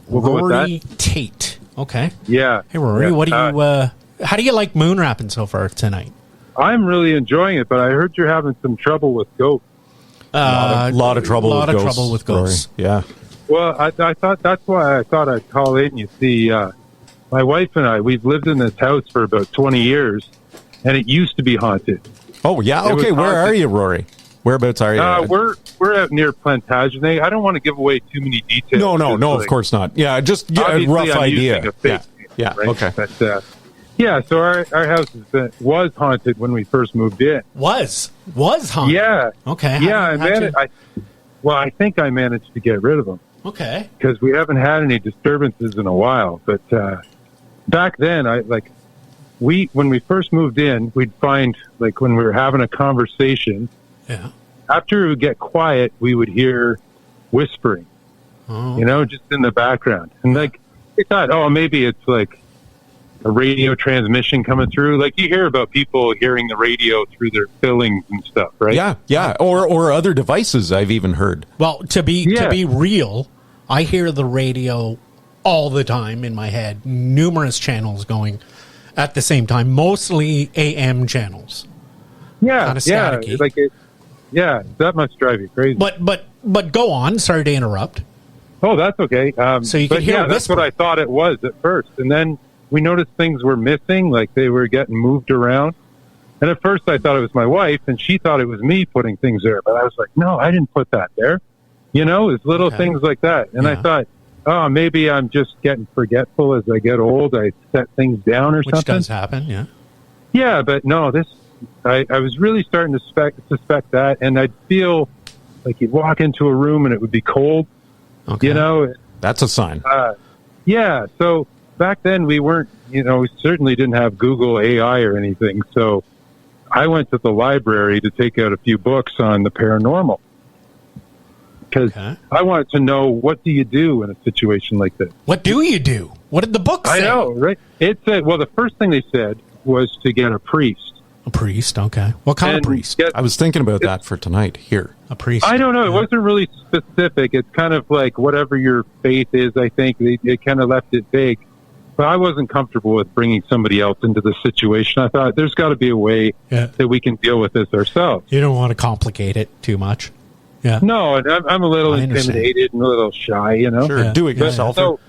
We'll Rory Tate. Okay. Yeah. Hey, Rory, yeah. What do you? How do you like Moonrappin so far tonight? I'm really enjoying it, but I heard you're having some trouble with ghosts. A lot of trouble with ghosts. Rory. Yeah. Well, I thought that's why I thought I'd call in. You see, my wife and I, we've lived in this house for about 20 years, and it used to be haunted. Oh, yeah? Okay, where are you, Rory? Whereabouts are you? We're out near Plantagenet. I don't want to give away too many details. No, of course not. Yeah, just a rough idea. Yeah, right? okay. But, Yeah, so our house was haunted when we first moved in. Was haunted? Yeah. Okay. Yeah, I think I managed to get rid of them. Okay. Because we haven't had any disturbances in a while. But back then, when we first moved in, we'd find, like, when we were having a conversation, after it would get quiet, we would hear whispering, just in the background. And, like, we thought, maybe it's, like, a radio transmission coming through. Like, you hear about people hearing the radio through their fillings and stuff, right? Yeah. Or other devices, I've even heard. Well, to be real, I hear the radio all the time in my head. Numerous channels going at the same time, mostly AM channels. Yeah, kind of staticky. That must drive you crazy. But go on. Sorry to interrupt. Oh, that's okay. So you can hear that's what I thought it was at first, and then we noticed things were missing, like they were getting moved around. And at first I thought it was my wife, and she thought it was me putting things there. But I was like, no, I didn't put that there. It's little things like that. And I thought, maybe I'm just getting forgetful as I get old. I set things down or something. Which does happen, yeah. Yeah, but no, I was really starting to suspect that. And I'd feel like you'd walk into a room and it would be cold. Okay. That's a sign. Yeah, so back then we weren't, we certainly didn't have Google AI or anything. So I went to the library to take out a few books on the paranormal because I wanted to know, what do you do in a situation like this? What do you do? What did the book say? I know, right? It said, the first thing they said was to get a priest. A priest, okay. What kind of priest? I was thinking about that for tonight here. A priest. I don't know. It wasn't really specific. It's kind of like whatever your faith is, I think. They kind of left it vague. But I wasn't comfortable with bringing somebody else into the situation. I thought there's got to be a way that we can deal with this ourselves. You don't want to complicate it too much. Yeah. No, I'm a little intimidated and a little shy, Sure, do it yourself. So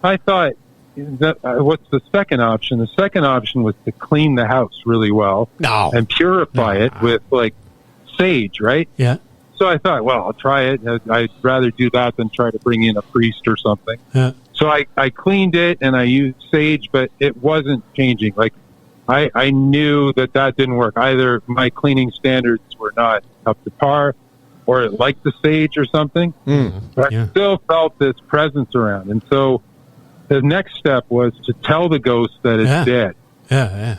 I thought, what's the second option? The second option was to clean the house really well and purify it with, like, sage, right? Yeah. So I thought, I'll try it. I'd rather do that than try to bring in a priest or something. Yeah. So I cleaned it and I used sage, but it wasn't changing. Like, I knew that didn't work. Either my cleaning standards were not up to par, or it liked the sage or something. But I still felt this presence around. And so the next step was to tell the ghost that it's dead. Yeah.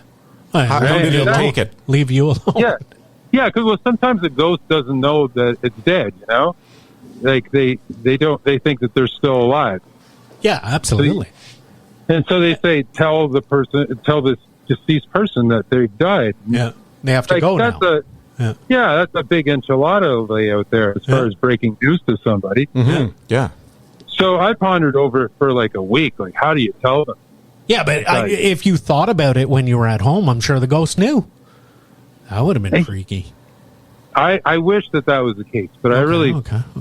How did it take it? Leave you alone. Yeah, because sometimes the ghost doesn't know that it's dead, Like, they think that they're still alive. Yeah, absolutely. So they say, tell this deceased person that they've died. Yeah, they have to go now. That's a big enchilada layout there as far as breaking news to somebody. Mm-hmm. Yeah. So I pondered over it for like a week. Like, how do you tell them? Yeah, but if you thought about it when you were at home, I'm sure the ghost knew. That would have been freaky. I wish that was the case, but I really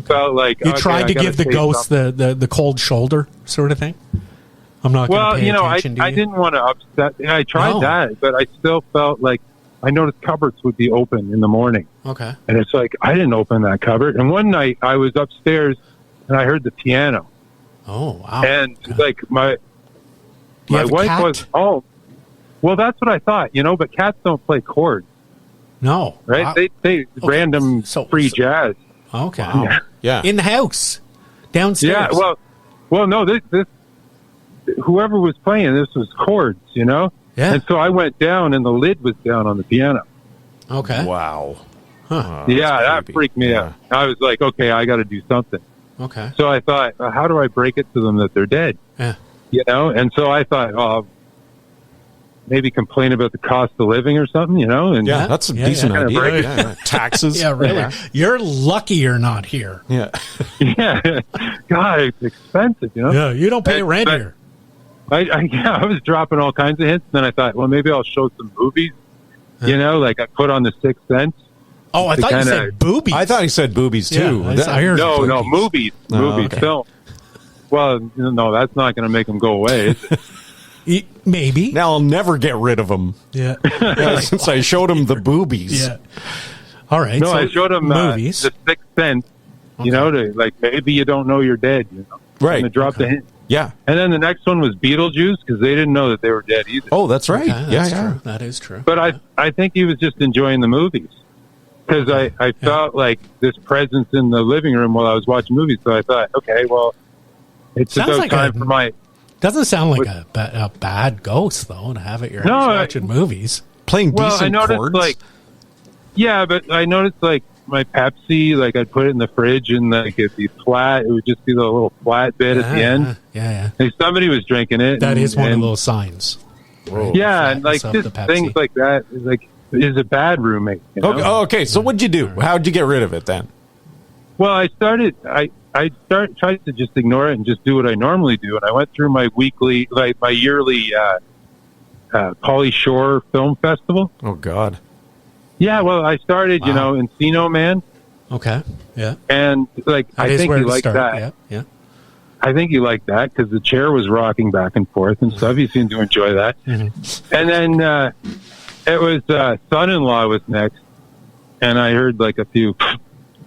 felt like... You tried to give the ghost the cold shoulder sort of thing? I'm not going to pay attention to you. I didn't want to upset... I tried that, but I still felt like... I noticed cupboards would be open in the morning. Okay. And it's like, I didn't open that cupboard. And one night, I was upstairs, and I heard the piano. Oh, wow. And, like, my wife was... Oh, well, that's what I thought, but cats don't play chords. No. Right? Wow. They random free jazz. Okay. Wow. Yeah. In the house. Downstairs. Yeah, well, no, this whoever was playing, this was chords, Yeah. And so I went down and the lid was down on the piano. Okay. Wow. Huh. That freaked me out. I was like, okay, I got to do something. Okay. So I thought, how do I break it to them that they're dead? Yeah. And so I thought, maybe complain about the cost of living or something, And that's a decent idea. Yeah. Taxes. Yeah, really. Yeah. You're lucky you're not here. Yeah. Yeah. God, it's expensive, Yeah, you don't pay rent here. I was dropping all kinds of hints, and then I thought, well, maybe I'll show some movies, like I put on The Sixth Sense. Oh, I thought you said boobies. I thought he said boobies, too. No, movies, film. Well, no, that's not going to make them go away, is it? Maybe. Now I'll never get rid of them. Yeah. Since I showed him the boobies. Yeah. All right. No, so I showed him movies. The Sixth Sense, to, like, maybe you don't know you're dead, Right. And drop the hint. Yeah. And then the next one was Beetlejuice because they didn't know that they were dead either. Oh, that's right. Okay, that's true. That is true. But I think he was just enjoying the movies because I felt like this presence in the living room while I was watching movies. So I thought, okay, well, it's about time for my... Doesn't sound like a bad ghost, though, to have at your house watching movies. Playing decent I noticed, chords. but I noticed, like, my Pepsi, like, I'd put it in the fridge, and, like, it'd be flat. It would just be the little flat bit at the end. Yeah. Like, somebody was drinking it. That is one of those signs. Yeah, and, like, just things like that is a bad roommate. You know? Okay, so what'd you do? How'd you get rid of it, then? Well, I tried to just ignore it and just do what I normally do. And I went through my yearly Pauly Shore Film Festival. Oh, God. Yeah, well, I started, Encino Man. Okay, yeah. And, like, I think you like that. Yeah. I think you like that because the chair was rocking back and forth and stuff. You seemed to enjoy that. Mm-hmm. And then it was Son-in-Law was next. And I heard, like, a few...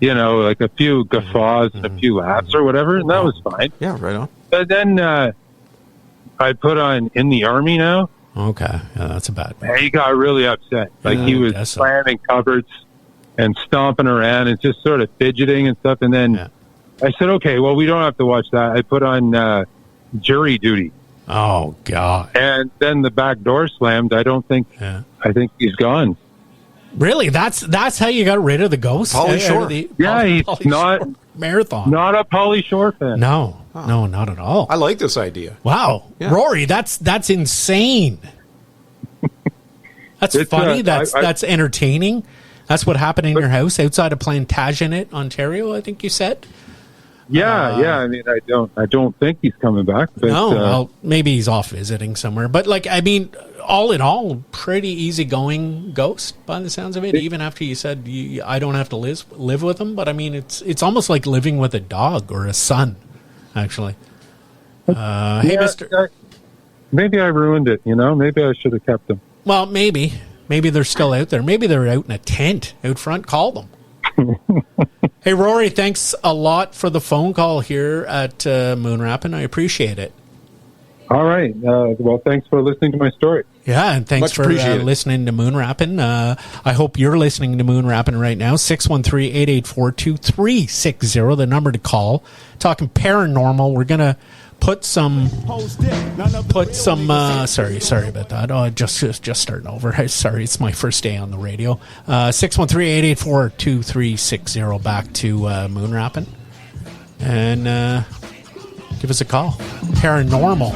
like a few guffaws and a few laughs or whatever, and that was fine. Yeah, right on. But then I put on In the Army Now. Okay, yeah, that's a bad one. He got really upset. Like, he was slamming cupboards and stomping around and just sort of fidgeting and stuff. And then I said, okay, well, we don't have to watch that. I put on Jury Duty. Oh, God. And then the back door slammed. I think he's gone. Really? That's how you got rid of the ghost? Pauly Shore. He's not marathon. Not a Pauly Shore fan. No, not at all. I like this idea. Wow, yeah. Rory, that's insane. That's funny. That's entertaining. That's what happened in your house outside of Plantagenet, Ontario. I think you said. Yeah. I mean, I don't think he's coming back. But, well, maybe he's off visiting somewhere. But all in all, pretty easygoing ghost by the sounds of it. Even after you said I don't have to live with him, but I mean, it's almost like living with a dog or a son, actually. Hey, Mister. Maybe I ruined it. Maybe I should have kept him. Well, maybe they're still out there. Maybe they're out in a tent out front. Call them. Hey, Rory, thanks a lot for the phone call here at Moonrappin. I appreciate it. All right. Well, thanks for listening to my story. Yeah, and thanks for listening to Moonrappin. I hope you're listening to Moonrappin right now. 613-884-2360, the number to call. Talking paranormal. We're going to put some sorry about that. Oh, just starting over. Sorry, it's my first day on the radio. 613-884-2360, back to Moonrappin. And give us a call. Paranormal.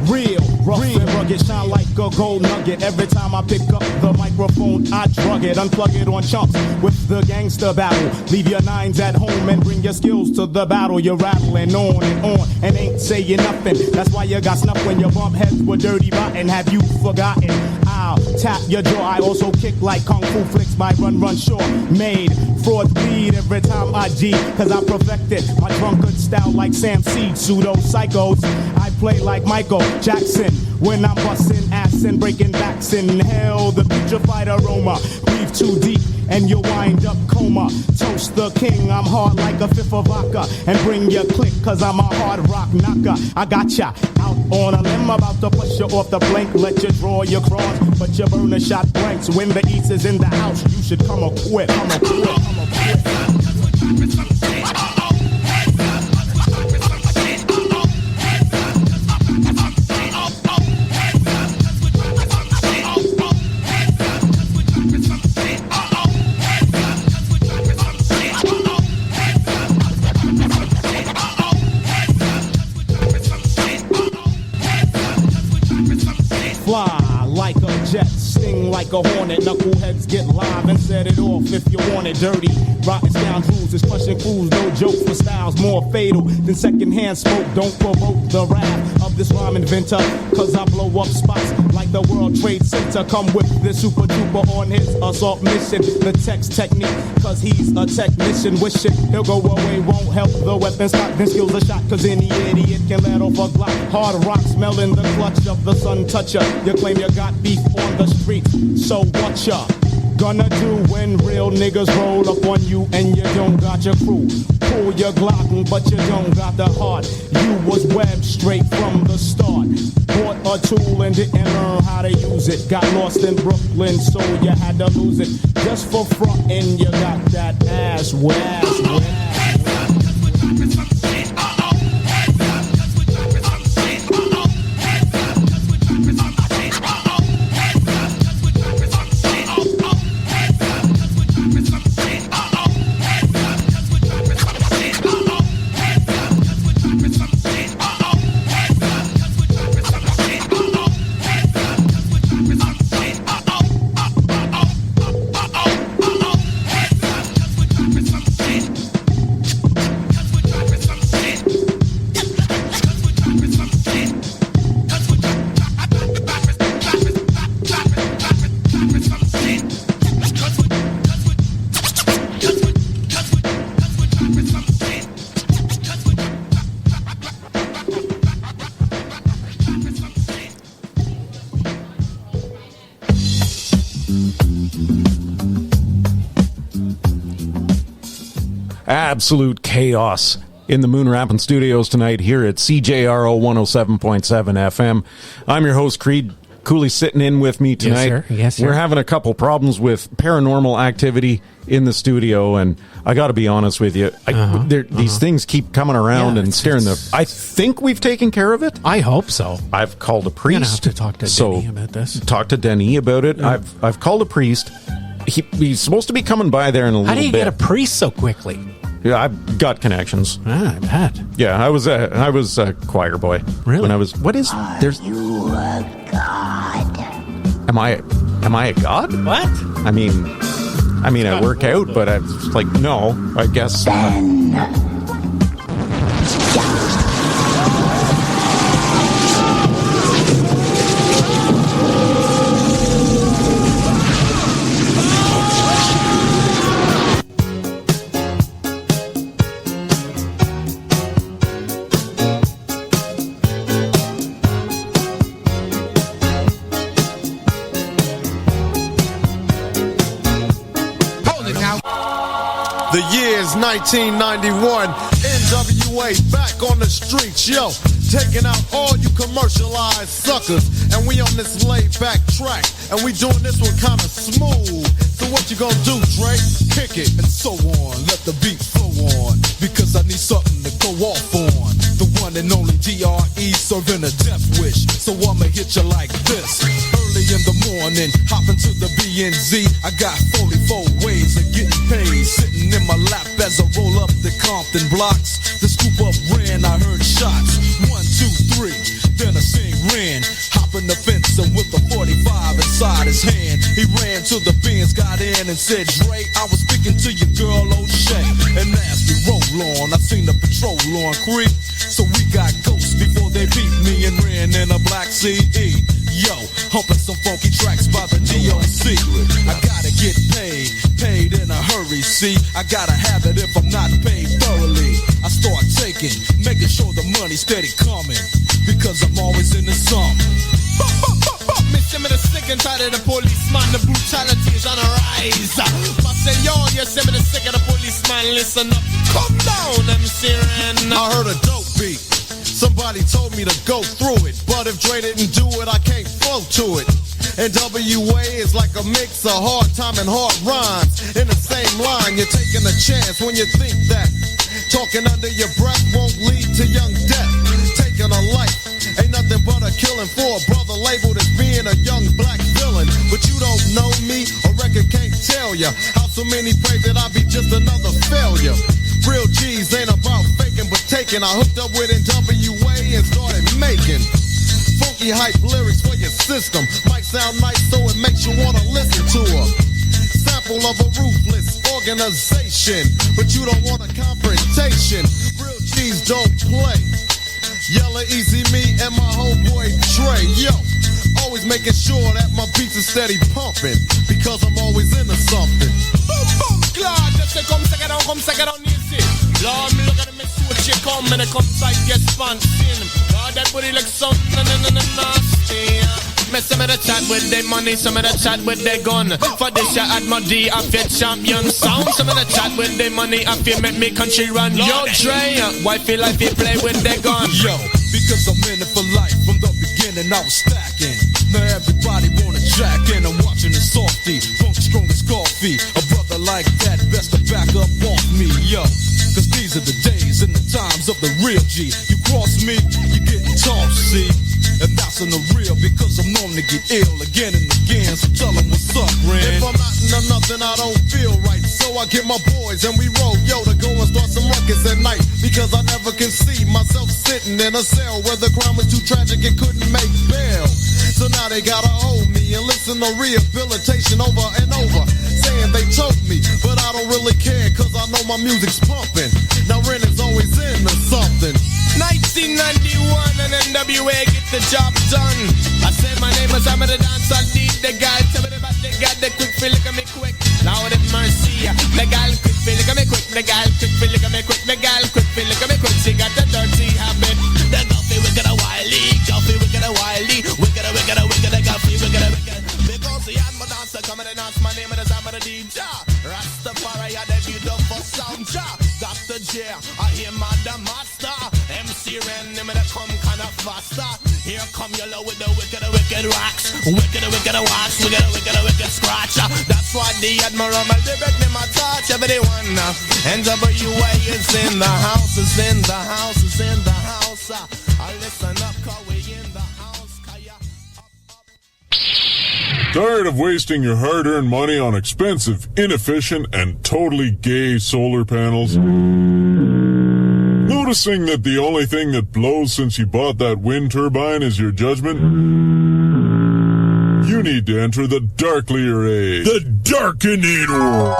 Real, rough and rugged, shine like a gold nugget. Every time I pick up the microphone, I drug it, unplug it on chunks with the gangster battle. Leave your nines at home and bring your skills to the battle. You're rattling on and ain't saying nothing. That's why you got snuff when your bump heads were dirty rotten. Have you forgotten? I'll tap your jaw. I also kick like kung fu flicks by Run Shore. Made fraud bleed every time I G, cause I perfected my drunkard style like Sam Seed. Pseudo psychos, I play like Michael Jackson when I'm busting ass and breaking backs. Inhale the putrefied aroma, breathe too deep and you'll wind up coma. Toast the king, I'm hard like a fifth of vodka, and bring your click cause I'm a hard rock knocker. I got ya out on a limb, about to push you off the blink. Let you draw your cross, but you burn a shot blanks. When the East is in the house, you should come equipped. Fly like a jet, sting like a hornet. Knuckleheads get live and set it off if you want it dirty. Rotten scoundrels is crushing fools, no joke for styles more fatal than secondhand smoke. Don't provoke the wrath of this rhyme inventor, cause I blow up spots like the World Trade Center. Come with this super duper on his assault mission. The text technique, cause he's a technician. Wishing he'll go away, won't help the weapon stock. Then skills a shot, cause any idiot can let off a Glock. Hard rock smelling the clutch of the sun toucher. You claim you got beef on the street, so what ya? gonna do when real niggas roll up on you and you don't got your crew? Pull your Glock, but you don't got the heart. You was webbed straight from the start. Bought a tool and didn't learn how to use it. Got lost in Brooklyn, so you had to lose it. Just for frontin', you got that ass whack. Absolute chaos in the Moonrappin Studios tonight here at CJRO 107.7 FM. I'm your host, Creed. Cooley sitting in with me tonight. Yes, sir. Yes, sir. We're having a couple problems with paranormal activity in the studio, and I got to be honest with you. These things keep coming around and staring I think we've taken care of it. I hope so. I've called a priest. I'm gonna have to talk to Denny about this. Talk to Denny about it. Yeah. I've called a priest. He's supposed to be coming by there in a little bit. How do you get a priest so quickly? Yeah, I've got connections. I bet. Yeah, I was a choir boy. Really? When I was, what is there's? You a god? Am I a god? What? I mean, I work out, but I was like, no, I guess. Then The year's 1991. NWA back on the streets, yo. Taking out all you commercialized suckers. And we on this laid back track. And we doing this one kind of smooth. So what you gonna do, Dre? Kick it and so on. Let the beat flow on. Because I need something to go off on. The one and only DRE serving a death wish. So I'ma hit you like this. Early in the morning, hop into the BNZ. I got 44 ways of getting paid. Sitting in my lap as I roll up the Compton blocks. The scoop up ran, I heard shots. 1, 2, 3, then I sing ran. Hopping the fence and with the 45 inside his hand. He ran to the Benz, got in and said, Dre, I was speaking to your girl O'Shea. And as we roll on, I seen the patrol on Creed. So we got ghosts before they beat me and ran in a black CE. Yo, humping some funky tracks by the DOC. I gotta get paid in a hurry, see. I gotta have it if I'm not paid thoroughly. I start taking, making sure the money's steady coming. Because I'm always in the sum. Mr. Me the sick and tired of the policeman, the brutality is on the rise. But say yo, you say me the sick of the policeman, listen up, come down, MC Ren. I heard a dope beat. Somebody told me to go through it. But if Dre didn't do it, I can't flow to it. NWA is like a mix of hard time and hard rhymes. In the same line, you're taking a chance when you think that talking under your breath won't lead to young death. Taking a life ain't nothing but a killing for a brother labeled as being a young black villain. But you don't know me, a record can't tell ya how so many pray that I be just another failure. Real G's ain't about faking but taking. I hooked up with NWA and started making funky hype lyrics for your system. Might sound nice so it makes you wanna listen to her. Sample of a ruthless organization, but you don't want a confrontation. Real G's don't play. Yella Easy Me and my homeboy Dre, yo. Always making sure that my beats are steady pumping, because I'm always into something. Boom, boom, glad that they come second on easy. Lord, me look at them and see what you come, and it comes like yes, fancy. Lord, that booty like something nasty. me some of the chat with their money, some of the chat with their gun. For this year at my D, I feel champion sound. Some of the chat with their money, I feel make me country run. Yo, Dre, why feel like you play with their gun? Yo, because I'm in it for life. From the beginning, I was stacking. Now everybody wanna jack in. I'm watching the softy, funk strong as coffee. A brother like that, best to back up off me, yo. Cause these are the days and the times of the real G. You cross me, you getting tossed, see? And that's on the real because I'm known to get ill again and again. So tell them what's up, Ren. If I'm not into nothing, I don't feel right. So I get my boys and we roll, yo, to go and start some ruckus at night. Because I never can see myself sitting in a cell where the crime was too tragic and couldn't make bail. So now they gotta hold me and listen to rehabilitation over and over. Saying they choked me, but I don't really care cause I know my music's pumping. Now Ren is always into something. 1991 and NWA get the job done. I say my name is I'm the dance, I'll lead the guy. Tell me about the guy, the quick feel like me quick. Lord have mercy, the guy quick feel like me quick. The guy quick feel like me quick. The guy quick feel like me quick. She got the dirty habit. The Guffy wicked a wily, Guffy wicked a wily, wicked a wicked a wicked a Guffy wicked a wicked. Because he had my dancer come and dance, my name is I'm the DJ. Rastafari, I the beautiful sound, Dr. J, I hear my the master. MC Ren, him and come kind of faster. Here come yellow with the wicked rocks. Wicked wax, wicked scratch. That's why the Admiral, they bet me my touch. Everyone, NWA is in the house, is in the house, is in the house. I listen up, cause we in the house. Tired of wasting your hard-earned money on expensive, inefficient, and totally gay solar panels? Noticing that the only thing that blows since you bought that wind turbine is your judgment? You need to enter the Darklier age. The Darkinator!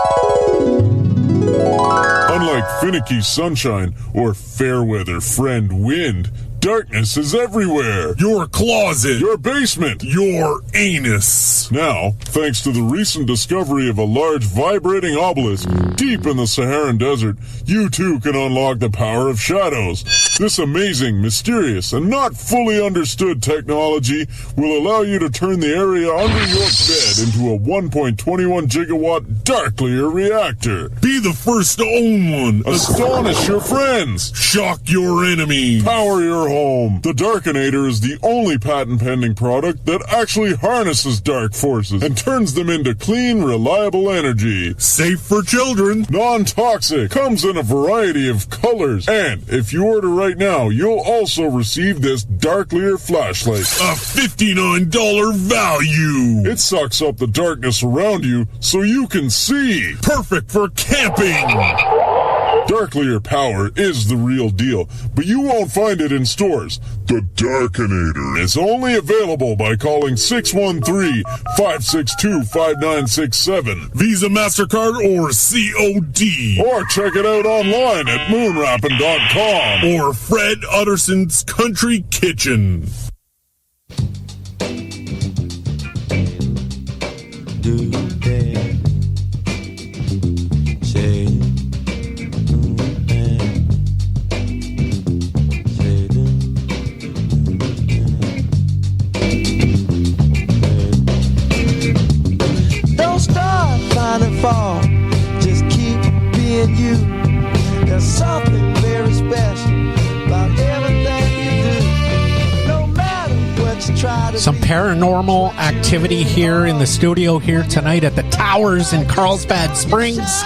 Unlike finicky sunshine or fair-weather friend wind, darkness is everywhere. Your closet. Your basement. Your anus. Now, thanks to the recent discovery of a large vibrating obelisk deep in the Saharan desert, you too can unlock the power of shadows. This amazing, mysterious, and not fully understood technology will allow you to turn the area under your bed into a 1.21 gigawatt Darklier reactor. Be the first to own one. Astonish your friends. Shock your enemies. Power your home. The Darkinator is the only patent-pending product that actually harnesses dark forces and turns them into clean, reliable energy. Safe for children. Non-toxic. Comes in a variety of colors. And if you order right now, you'll also receive this Darklier flashlight. A $59 value. It sucks up the darkness around you so you can see. Perfect for camping. Darklier power is the real deal, but you won't find it in stores. The Darkinator is only available by calling 613-562-5967. Visa, MasterCard, or COD. Or check it out online at moonrappin.com. Or Fred Utterson's Country Kitchen. Do they say don't start trying to fall, just keep being you. There's something very special about everything you do. No matter what you try to. Some paranormal activity here in the studio here tonight at the Towers in Carlsbad Springs.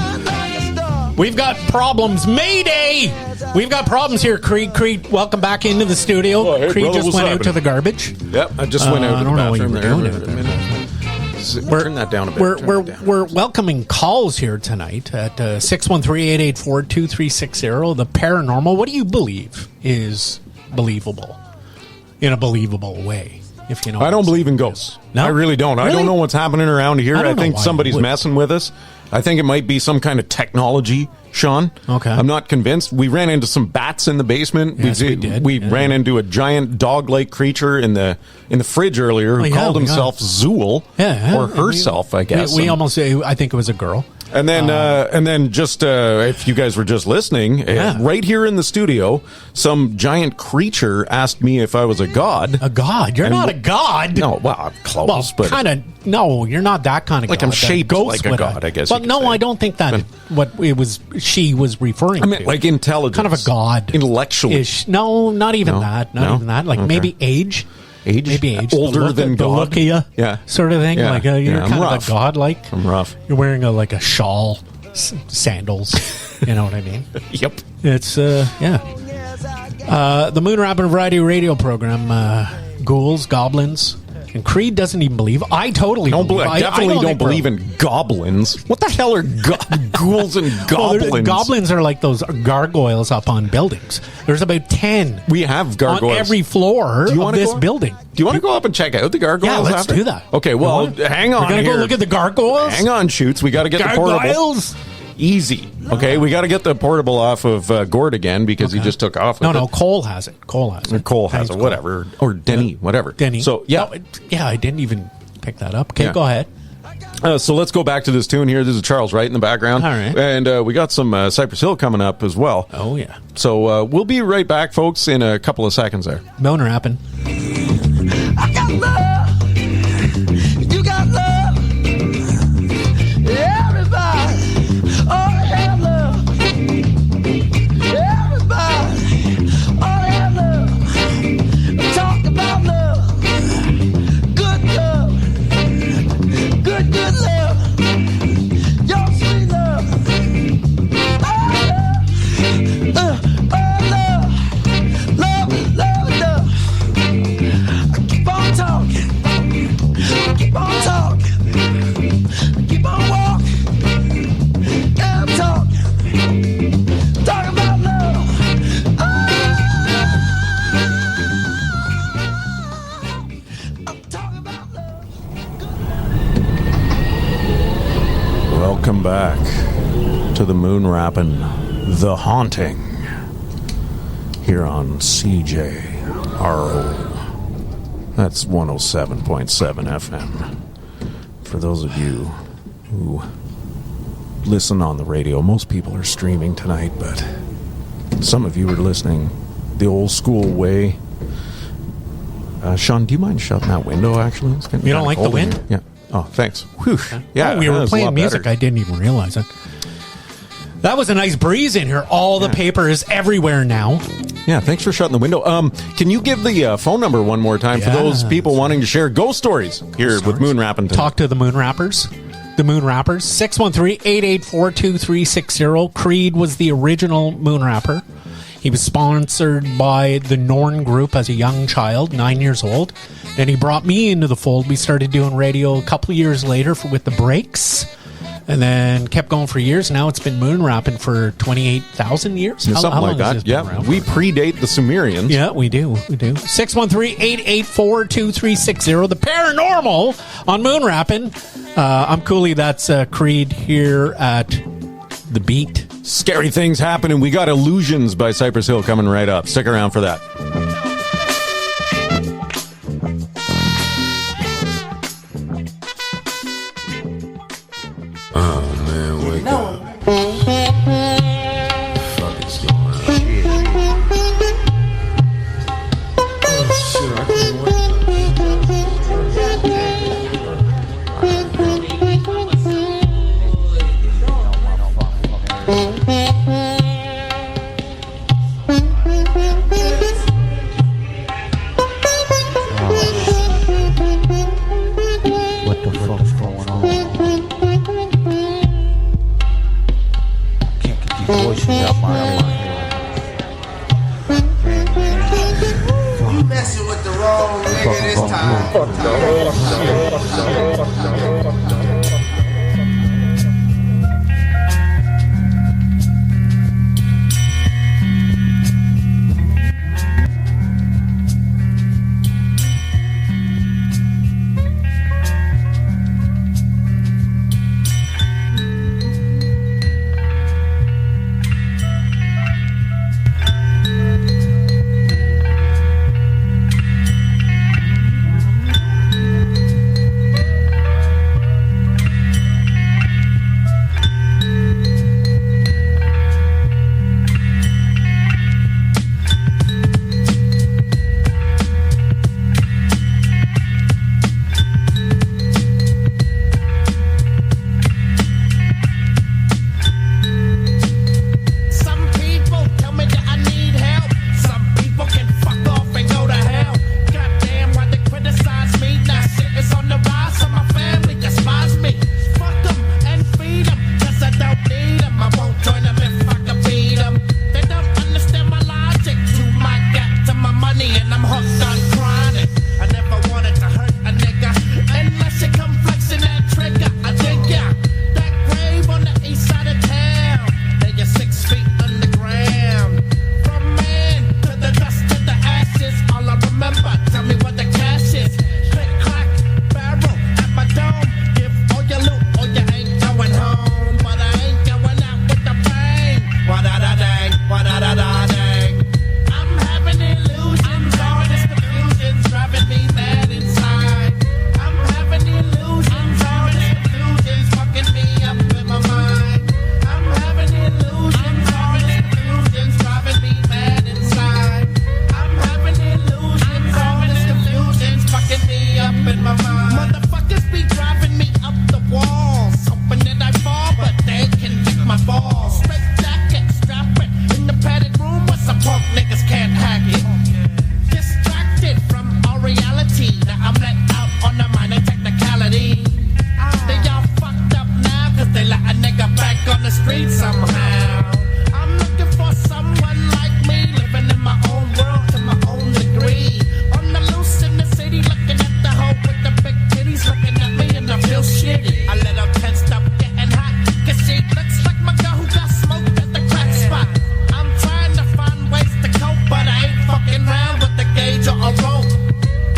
We've got problems. Mayday! We've got problems here, Creed. Creed, welcome back into the studio. Oh, hey, Creed brother, just went out to the garbage. Yep, I just went out to the bathroom there. Turn that down a bit. We're welcoming calls here tonight at 613-884-2360. The paranormal. What do you believe is believable in a believable way? If you know, I don't believe in ghosts. No? I really don't. Really? I don't know what's happening around here. I don't know think why somebody's you would. messing with us. I think it might be some kind of technology, Sean. Okay. I'm not convinced. We ran into some bats in the basement. Yes, we did. We ran into a giant dog-like creature in the fridge earlier who called himself Zhool. Yeah, or herself, I guess. We almost, I think it was a girl. And then just if you guys were just listening, right here in the studio, some giant creature asked me if I was a god. A god? You're not a god. No, well, I'm close, well, but kind of. No, you're not that kind of like god. I'm shaped like a god, I guess. But no, I don't think that what it was. She was referring. I mean, to. like intelligence, kind of a god, intellectually. No, not even that. Not even that. Like maybe age. Maybe age. Older than God. Look of you, sort of thing. Yeah. Like you're kind rough. of a god. Like I'm rough. You're wearing a shawl, sandals. You know what I mean? Yep. It's the Moonrappin Variety Radio Program. Ghouls, goblins. And Creed doesn't even believe. I totally believe. I definitely don't believe in goblins. What the hell are ghouls and goblins? Well, goblins are like those gargoyles up on buildings. There's about 10. We have gargoyles on every floor of this building. Do you want to go up and check out the gargoyles? Yeah, let's do that. Okay, well, hang on. We're going to go look at the gargoyles? Hang on, Shoots. We got to get the portable. Easy. Okay, we got to get the portable off of Gord again because he just took off with it. No, Cole has it. Cole has it, whatever. Or Denny, whatever. Denny. So, yeah. No, I didn't even pick that up. Okay, go ahead. So let's go back to this tune here. This is Charles Wright in the background. All right. And we got some Cypress Hill coming up as well. Oh, yeah. So we'll be right back, folks, in a couple of seconds there. Moonrappin. I got love. You got love. Everybody ought to have love. Everybody ought to have love. Talk about love. Good love. Good love. Your sweet love. Love. Keep on talking. Keep on talking. Keep on walking. I'm talking. Talk about love. I'm talking about love. Welcome back to the Moonrappin' The Haunting here on CJRO. That's 107.7 FM. For those of you who listen on the radio, most people are streaming tonight, but some of you are listening the old school way. Sean, do you mind shutting that window, actually? It's You don't like the wind? Yeah. Oh, thanks. Whew. Yeah, we were that was a playing lot music. better. I didn't even realize it. That was a nice breeze in here. All the paper is everywhere now. Yeah, thanks for shutting the window. Can you give the phone number one more time for those people wanting to share ghost stories here with Moonrappin' tonight? Talk to the Moonrappers. The Moonrappers. 613-884-2360. Creed was the original Moonrapper. He was sponsored by the Norn Group as a young child, 9 years old. Then he brought me into the fold. We started doing radio a couple of years later with the Breaks. And then kept going for years. Now it's been Moonrappin' for 28,000 years. Something like that. Yeah, we predate the Sumerians. Yeah, we do. 613-884-2360. The Paranormal on Moonrappin'. I'm Cooley. That's Creed here at The Beat. Scary things happen, and we got Illusions by Cypress Hill coming right up. Stick around for that. Oh man, wake up. Fuck is going on? Oh shit, I can't What the fuck's going on? Can't get these voices out my head. You messing with the wrong nigga this time. money and I'm hooked on chronic. I never wanted to hurt a nigga unless you come flexing that trigger. I dig ya. That grave on the east side of town. Then you're 6 feet underground. From man to the dust to the ashes. All I remember, tell me what the cash is. Click, clack, barrel at my dome. Give all your loot or you ain't going home. But I ain't going out with the bang. Wa-da-da-dang, wa-da-da-da-dang. I'm having illusions, all this confusion's driving me mad inside. I'm having illusions, all this confusion's fucking me up in my mind. I'm having illusions, all this confusion's driving me mad inside. I'm having illusions, all this confusion's fucking me up in my mind. Motherfuckers be driving me up the walls, hoping that I fall, but they can kick my balls. Straight jacket, strap it in the padded room where some punk niggas can't hack it. Distracted from all reality, now I'm let out on a minor technicality. They all fucked up now, cause they let a nigga back on the street somehow. I'm looking for someone like me, living in my own world to my own degree. On the loose in the city, looking at the hoe with the big titties, looking at me and I feel shitty. I let her tensed up, getting hot, cause she looks like my girl who got smoked at the crack spot. I'm trying to find ways to cope, but I ain't fucking round with the gauge or a rope.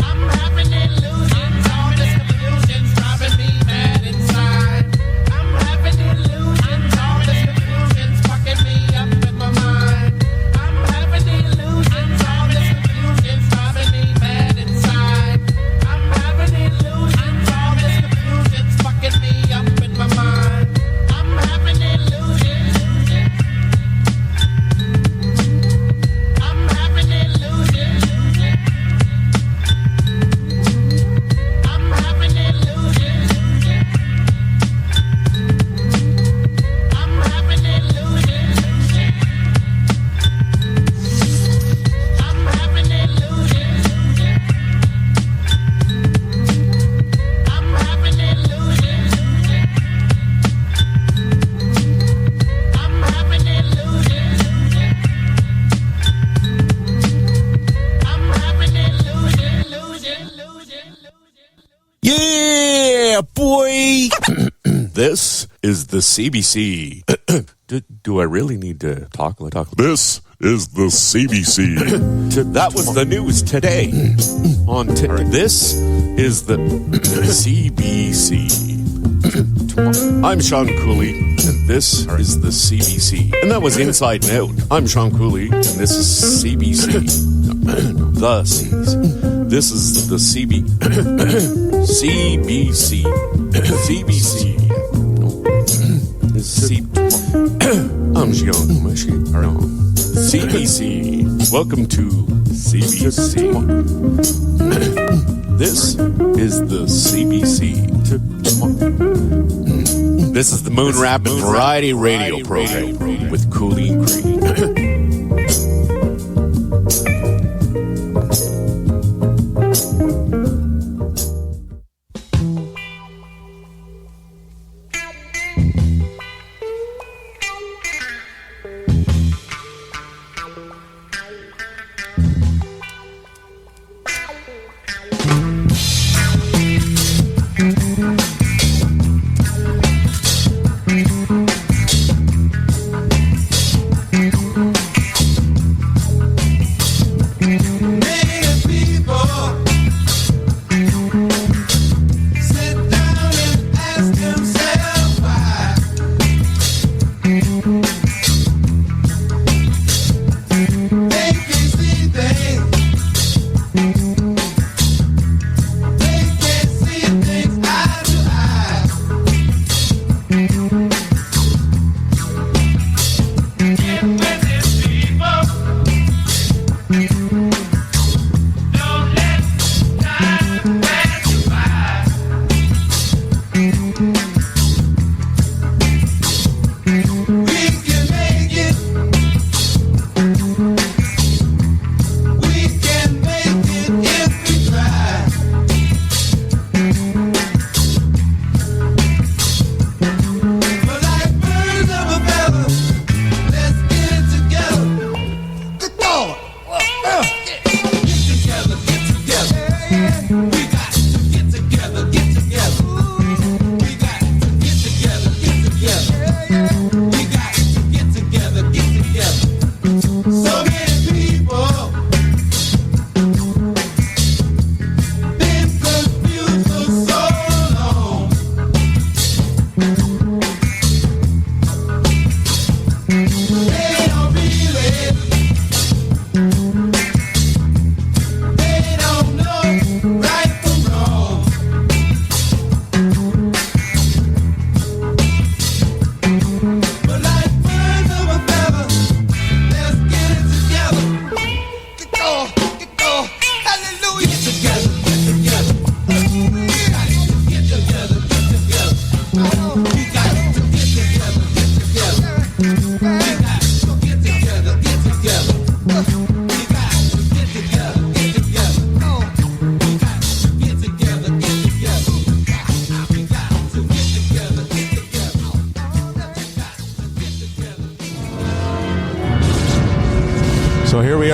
I'm having illusions, all this confusion's driving me mad inside. I'm having illusions, all this confusion's fucking me up in my mind. I'm having illusions, all this confusion's driving me mad inside. I'm having illusions, all this confusion's fucking me up in my mind. I'm having illusions. I'm having illusions. I'm having illusions. I'm having illusions. I'm having illusions. I'm having illusions. I'm having illusions. I'm having illusions. Yeah, boy. This is the CBC. Do I really need to talk? This is the CBC. That was the news today. This is the CBC. I'm Sean Cooley, and this is the CBC. And that was Inside and Out. I'm Sean Cooley, and this is CBC. The CBC. This is the CBC. CBC. I'm Sean. CBC. Welcome to CBC. This is the CBC. This is the Moonrappin Variety Radio Program with Cooley Creed.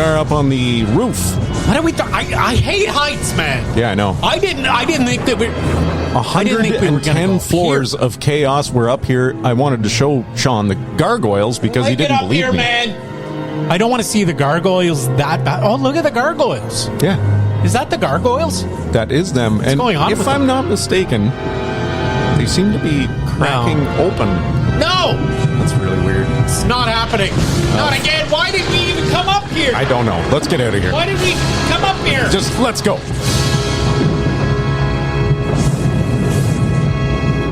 are up on the roof. What do we? I hate heights, man. Yeah, I know. I didn't think that we. 110 floors of chaos were up here. I wanted to show Sean the gargoyles because he didn't believe me. Man. I don't want to see the gargoyles that bad. Oh, look at the gargoyles. Yeah. Is that the gargoyles? That is them. What's going on if I'm not mistaken, they seem to be cracking open. No! That's really weird. It's not happening. Not again. Why did we even come up here? I don't know. Let's get out of here. Why did we come up here? Just let's go.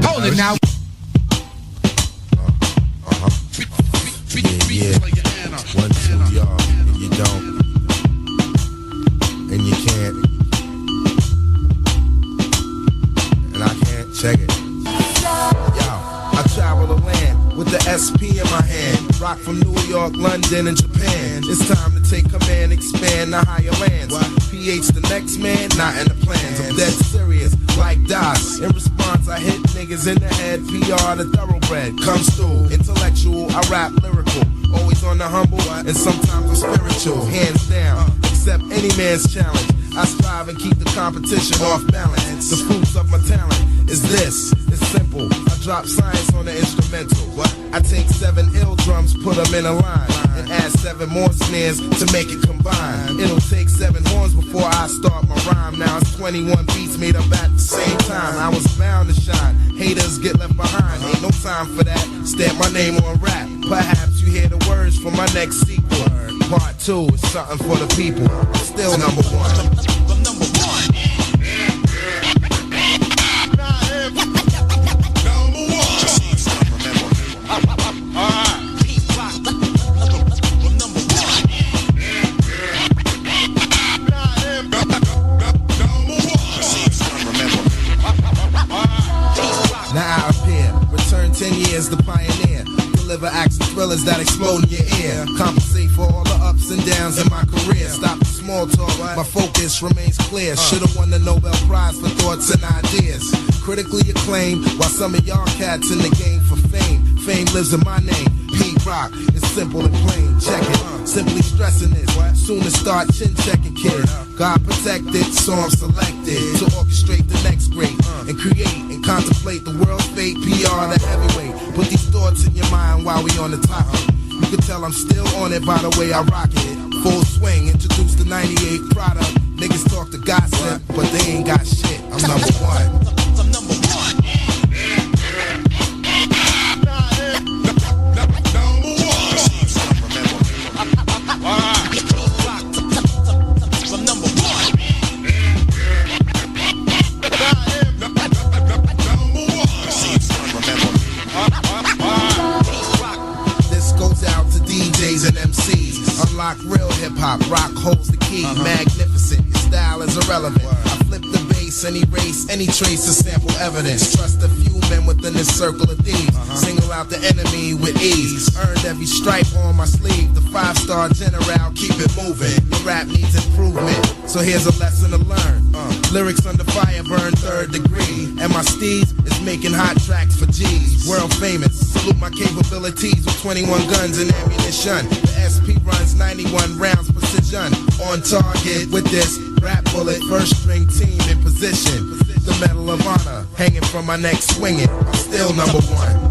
Hold it now. Yeah. 1, 2, y'all. And you don't. And you can't. And I can't. Check it. Yo, I travel the land with the SP in my hand. Rock from New York, London, and Japan. It's time to take command, expand the higher lands. PH the next man, not in the plans. I'm dead serious, like DOS. In response, I hit niggas in the head. PR the thoroughbred comes through. Intellectual, I rap lyrical. Always on the humble, and sometimes I'm spiritual. Hands down, accept any man's challenge. I strive and keep the competition off balance. The fruits of my talent is this. It's simple. I drop science on the instrumental. I take 7 ill drums, put them in a line, and add 7 more snares to make it combine. It'll take 7 horns before I start my rhyme. Now it's 21 beats made up at the same time. I was bound to shine. Haters get left behind. Ain't no time for that. Stamp my name on rap. Perhaps you hear the words from my next sequel. Part 2 is something for the people. Still number 1. Now I appear, return 10 years, the pioneer. Deliver acts and thrillers that explode in your ear. Compensate for all the ups and downs in my career. Stop the small talk, my focus remains clear. Should've won the Nobel Prize for thoughts and ideas. Critically acclaimed, while some of y'all cats in the game for fame. Fame lives in my name, P-Rock. It's simple and plain, check it. Simply stressing this, soon to start chin-checking, kid. God protected, so I'm selected to orchestrate the next great and create and contemplate the world's fate. PR the heavyweight. Put these thoughts in your mind while we on the topic. You can tell I'm still on it by the way I rock it. Full swing, introduce the 98 product. Niggas talk to gossip, but they ain't got shit. I'm number 1. And MCs unlock real hip-hop. Rock holds the key. Magnificent, your style is irrelevant. I flip the bass and erase any trace of sample evidence. Trust a few men within this circle of thieves. Single out the enemy with ease. Earned every stripe on my sleeve. The 5-star general, keep it moving. The rap needs improvement, so here's a lesson to learn. Lyrics under fire burn 3rd degree. And my steez is making hot tracks for G's. World famous, salute my capabilities with 21 guns and ammunition. The SP runs 91 rounds precision. On target with this rap bullet. First string team in position. The Medal of Honor hanging from my neck swinging. I'm still number 1.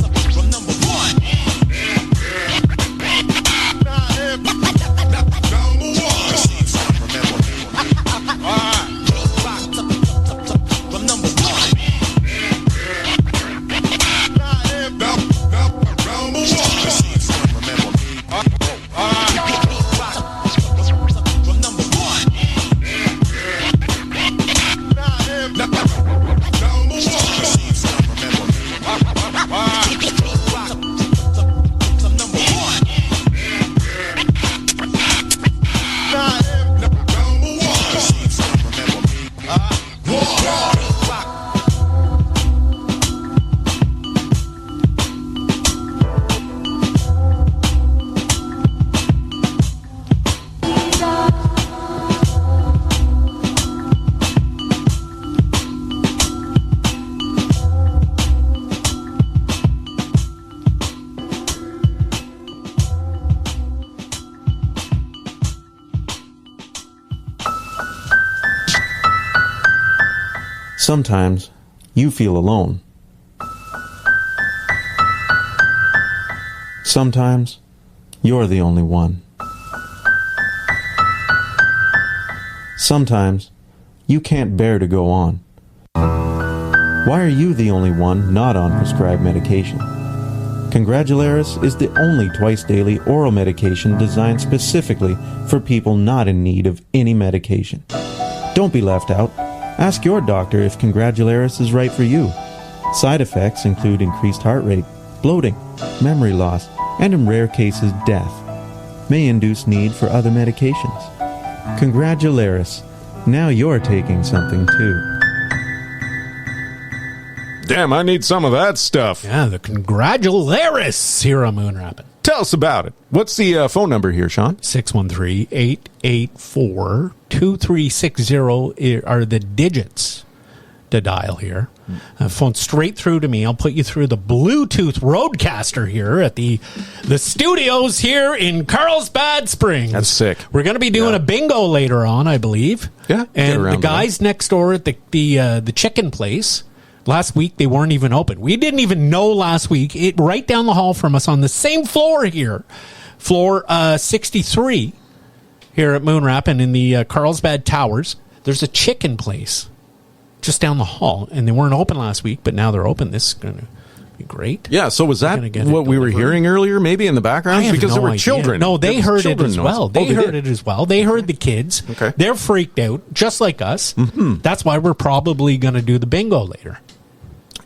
Sometimes you feel alone. Sometimes you're the only one. Sometimes you can't bear to go on. Why are you the only one not on prescribed medication? Congratularis is the only twice-daily oral medication designed specifically for people not in need of any medication. Don't be left out. Ask your doctor if Congratularis is right for you. Side effects include increased heart rate, bloating, memory loss, and in rare cases death. May induce need for other medications. Congratularis. Now you're taking something too. Damn, I need some of that stuff. Yeah, the Congratularis here on Moonrappin. Tell us about it. What's the phone number here, Sean? 613-884-2360 are the digits to dial here. Phone straight through to me. I'll put you through the Bluetooth Roadcaster here at the studios here in Carlsbad Springs. That's sick. We're going to be doing a bingo later on, I believe. Yeah. And the guys next door at the chicken place, last week they weren't even open. We didn't even know last week. Right down the hall from us on the same floor here, floor 63 here at Moonrappin in the Carlsbad Towers. There's a chicken place just down the hall, and they weren't open last week, but now they're open. This is going to be great. Yeah, so was that what we were hearing earlier, maybe in the background? Because there were children. No, they heard it as well. They heard it as well. They heard the kids. Okay. They're freaked out, just like us. Mm-hmm. That's why we're probably going to do the bingo later.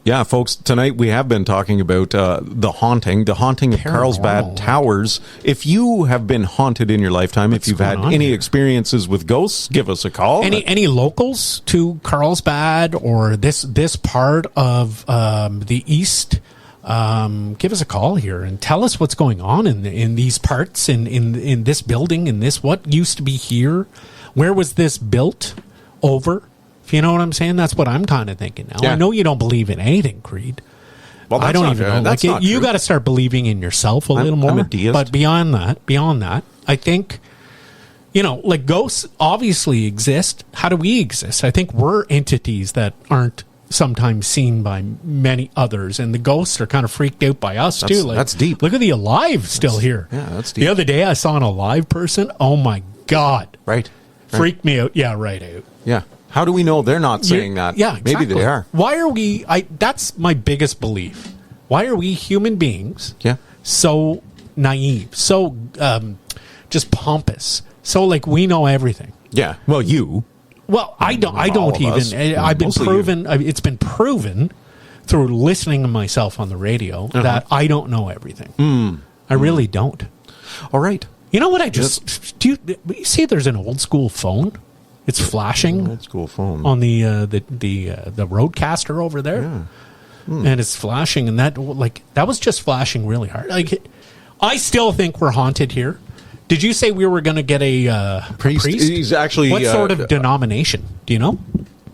Yeah, folks, tonight we have been talking about the haunting of Carlsbad Towers. If you have been haunted in your lifetime, if you've had any experiences with ghosts, give us a call. Any locals to Carlsbad or this part of the East, give us a call here and tell us what's going on in these parts, in this building, in this, what used to be here. Where was this built over? You know what I'm saying? That's what I'm kind of thinking now. Yeah. I know you don't believe in anything, Creed. Well, I don't even know. That's like you got to start believing in yourself a little more. I'm a deist. But beyond that, I think, like ghosts obviously exist. How do we exist? I think we're entities that aren't sometimes seen by many others, and the ghosts are kind of freaked out by us too. Like, that's deep. Look at the alive still here. Yeah, that's deep. The other day I saw an alive person. Oh my God! Right. Freaked me out. Yeah, right out. Yeah. How do we know they're not saying that? Yeah, exactly. Maybe they are. Why are we... that's my biggest belief. Why are we human beings so naive, so just pompous, so like we know everything? Yeah. Well, you. Well, I don't even... I've been proven... It's been proven through listening to myself on the radio that I don't know everything. I really don't. All right. You know what I just... Do you see there's an old school phone? It's flashing. Old school phone on the Roadcaster over there, and it's flashing, and that was just flashing really hard. Like, I still think we're haunted here. Did you say we were going to get a priest? He's actually what sort of denomination? Do you know?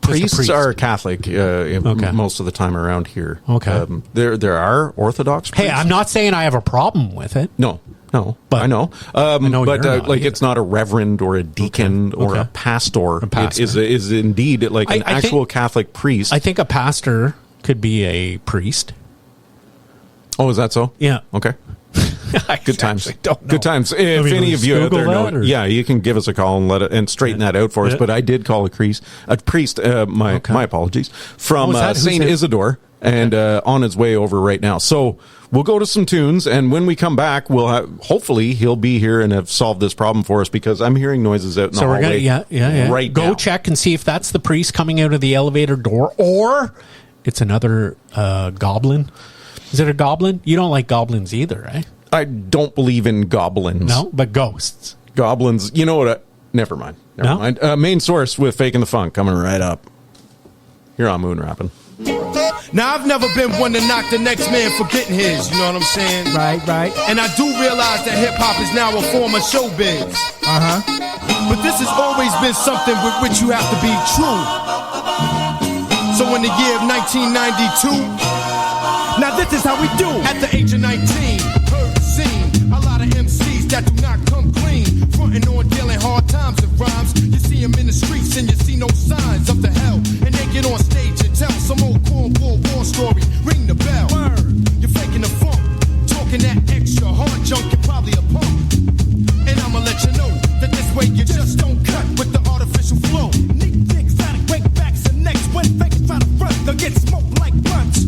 Priests are Catholic most of the time around here. Okay, there are Orthodox priests. Hey, I'm not saying I have a problem with it. No, but I know. It's not a reverend or a deacon or a pastor. It is indeed like an actual Catholic priest. I think a pastor could be a priest. Oh, is that so? Yeah. Okay. Good times. Good times. If any of you Google out there know, you can give us a call and straighten that out for us. But I did call a priest. My apologies, from Saint Isidore, and on his way over right now. So we'll go to some tunes, and when we come back, hopefully he'll be here and have solved this problem for us, because I'm hearing noises out in the hallway. Right go now. Check and see if that's the priest coming out of the elevator door, or it's another goblin. Is it a goblin? You don't like goblins either, right? I don't believe in goblins. No, but ghosts. Goblins. You know what? Never mind. Main Source with Faking the Funk coming right up. You're on Moonrappin. Now, I've never been one to knock the next man for getting his, you know what I'm saying? Right. And I do realize that hip-hop is now a form of showbiz. But this has always been something with which you have to be true. So in the year of 1992... Now this is how we do. At the age of 19, heard, seen a lot of MCs that do not come clean, fronting on dealing hard times and rhymes. You see them in the streets and you see no signs of the hell, and they get on stage story. Ring the bell. You're faking the funk. Talking that extra hard junk, you're probably a punk. And I'ma let you know that this way you just don't cut with the artificial flow. Nick dicks, exotic breakbacks and necks. When fakers try to front, they'll get smoked like blunts.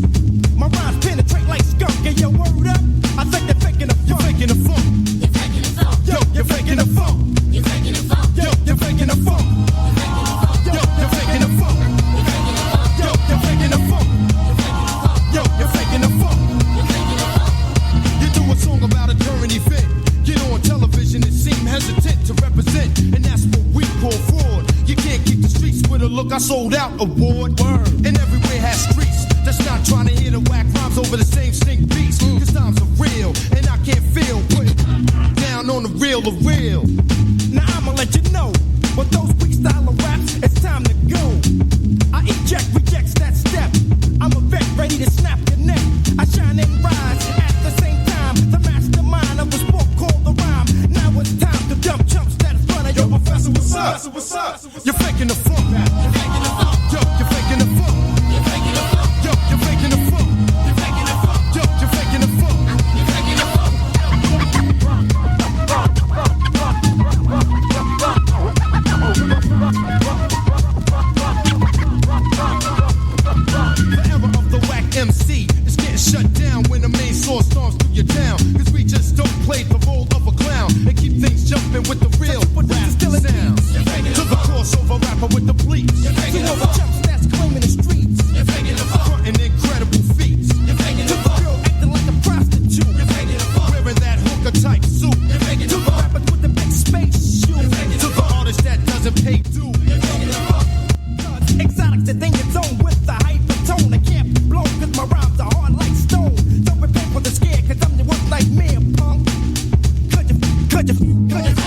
My rhymes penetrate like skunk. And your word up, I think they're faking the funk. You're faking the funk. You're faking the funk. Yo, you're faking the funk. You're faking the funk. Yo, you're faking the funk. Yo, you're faking the funk. Yo, you're faking the funk. Yo, you're faking the funk. You do a song about a current event. Get on television and seem hesitant to represent, and that's what we call fraud. You can't keep the streets with a look I sold out award. And everywhere has streets that's not trying to hear the whack rhymes over the same stink beats. Cause times are real, and I can't feel put down on the real. Now I'ma let you know, with those weak style of raps, it's time to go. I eject, rejects that step. I'm a vet ready to snap your neck. I shine and rise at the same time. The mastermind of a sport called the rhyme. Now it's time to dump chumps that is front of your professor. What's up? You're faking the funk. You're faking the funk. Yo, you're faking the funk. You're faking the funk. Yo, you're faking the funk. You're faking the funk. Yo, you're faking the funk. You're faking the funk. The era of the whack MC is getting shut down when the main source storms through your town. Cause we just don't play the role of a clown and keep things jumping with the real rap sound. To the crossover rapper with the bleach. To all the chumps that's claiming the streets. Frontin' incredible feats. To the girl acting like a prostitute. Wearing that hooker type suit. To the rappers with the big space shoe. To the artist that doesn't pay due. Exotic to think it's on with the hypertone. I can't be blown cause my rhymes are hard like stone. Don't repent for the scare cause I'm the one like me, punk. Could you take it?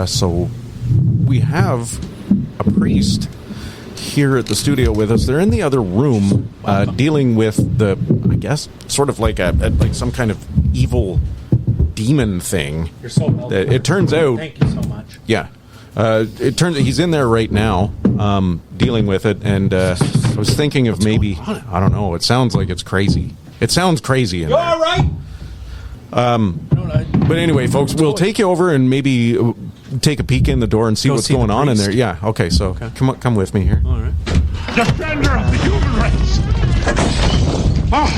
So we have a priest here at the studio with us. They're in the other room dealing with the, I guess, sort of like like some kind of evil demon thing. You're so welcome. It turns out. Thank you so much. Yeah. It turns out he's in there right now dealing with it. And I was thinking of maybe, I don't know, it sounds like it's crazy. It sounds crazy in You there. all right? But anyway, folks, we'll take you over and maybe take a peek in the door and see what's going on in there. Yeah, okay, so come with me here. All right. Defender of the human race! Oh,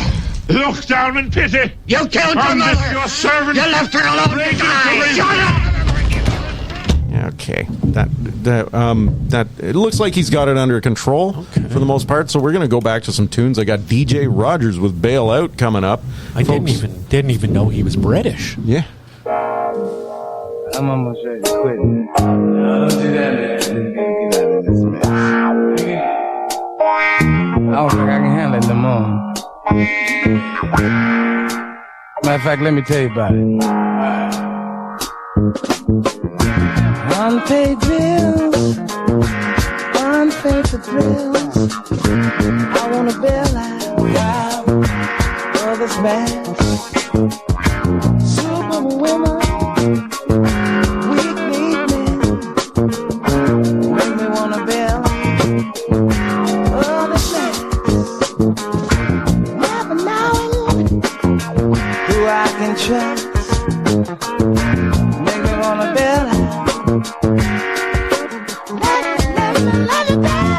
look down in pity! You killed your mother! Your servant! You left her alone to die! Shut up! Okay, that it looks like he's got it under control for the most part. So we're gonna go back to some tunes. I got DJ Rogers with "Bail Out" coming up. I didn't even know he was British. Yeah. I'm almost ready to quit, man. No, don't do that, man. Let's get out of this mess. I don't think I can handle it no more. Matter of fact, let me tell you about it. Unpaid bills, unpaid for thrills. I wanna bail out of this mess. Superwoman. Trust, make me wanna bail out. Let me bail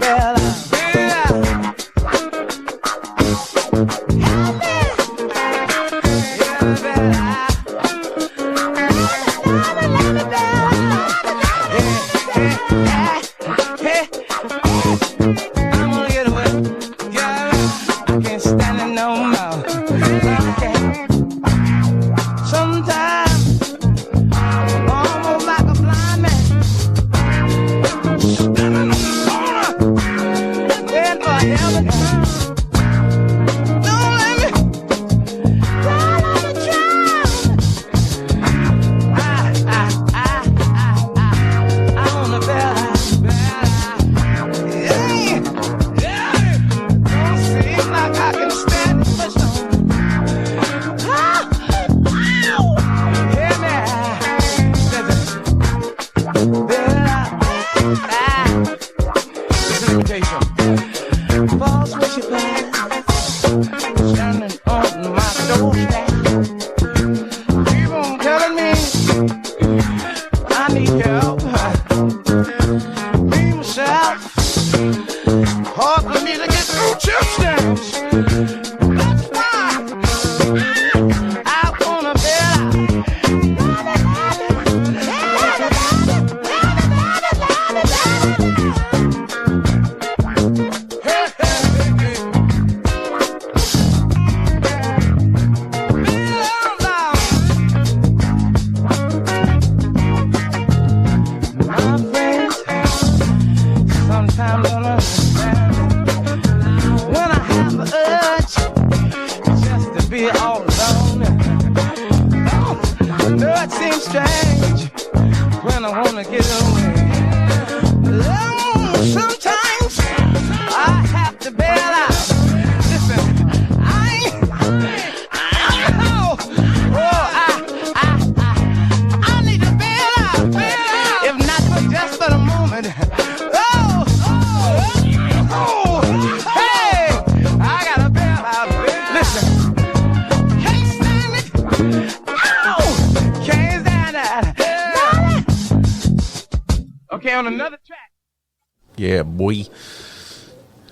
bail out. Yeah, boy.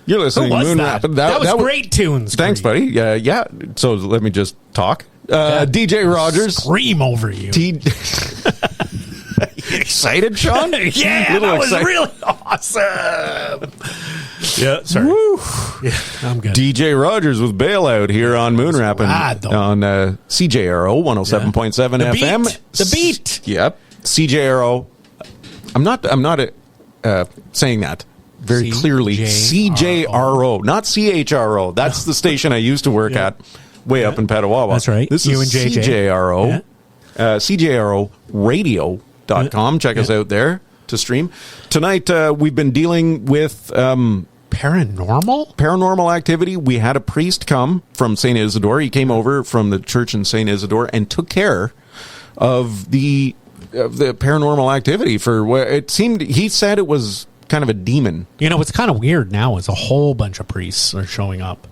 You're listening to Moonrappin. That was great tunes. Thanks, buddy. Yeah. So let me just talk. DJ Rogers. Scream over you. Excited, Sean? Yeah, that was really awesome. Yeah, sorry. Woo. Yeah, I'm good. DJ Rogers with Bailout here on Moonrappin on CJRO 107.7 FM. The beat. Yep. CJRO. I'm not saying that very clearly. CJRO, not CHRO. That's the station I used to work at way up in Petawawa. That's right. This you is and JJ. CJRO. CJROradio.com. Check us out there to stream. Tonight, we've been dealing with paranormal activity. We had a priest come from St. Isidore. He came over from the church in St. Isidore and took care of the paranormal activity for what it seemed. He said it was kind of a demon. You know, what's kind of weird now is a whole bunch of priests are showing up.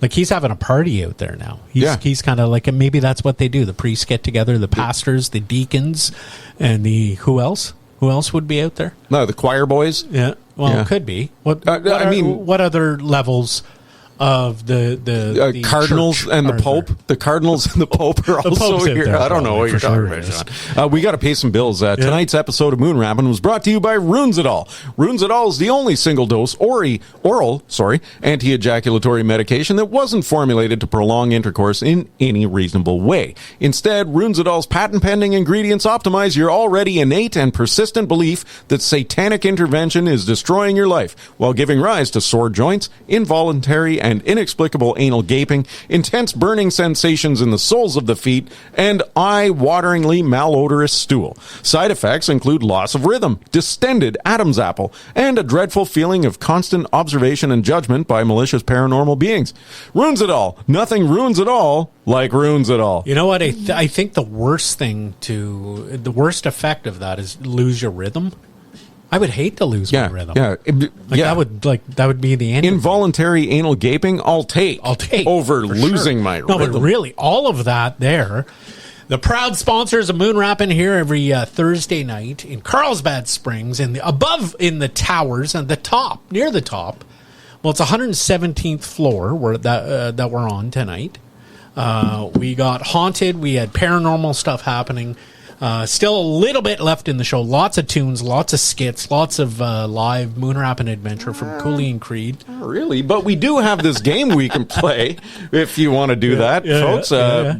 Like, he's having a party out there now. He's kind of like, maybe that's what they do. The priests get together, the pastors, the deacons, and who else? Who else would be out there? No, the choir boys. Yeah. Well, it could be. What other levels of the cardinals church and the Pope? There? The cardinals and the Pope are also here. I don't know what you're talking about, Sean. We got to pay some bills. Tonight's episode of Moonrappin was brought to you by Runzidol. Runzidol is the only single-dose oral anti-ejaculatory medication that wasn't formulated to prolong intercourse in any reasonable way. Instead, Runzidol's patent-pending ingredients optimize your already innate and persistent belief that satanic intervention is destroying your life while giving rise to sore joints, involuntary and inexplicable anal gaping, intense burning sensations in the soles of the feet, and eye-wateringly malodorous stool. Side effects include loss of rhythm, distended Adam's apple, and a dreadful feeling of constant observation and judgment by malicious paranormal beings. Ruins it all. Nothing ruins it all like ruins it all. You know what? I think the worst effect of that is lose your rhythm. I would hate to lose my rhythm. That would be the end. Involuntary anal gaping, I'll take over losing my rhythm. No, but really, all of that there, The proud sponsors of Moonrappin here every Thursday night in Carlsbad Springs, in the towers and the top, near the top. Well, it's 117th floor that we're on tonight. We got haunted. We had paranormal stuff happening. Still a little bit left in the show. Lots of tunes, lots of skits, lots of live Moonrappin adventure from Cooley Creed. Not really, but we do have this game we can play if you want to do that, folks.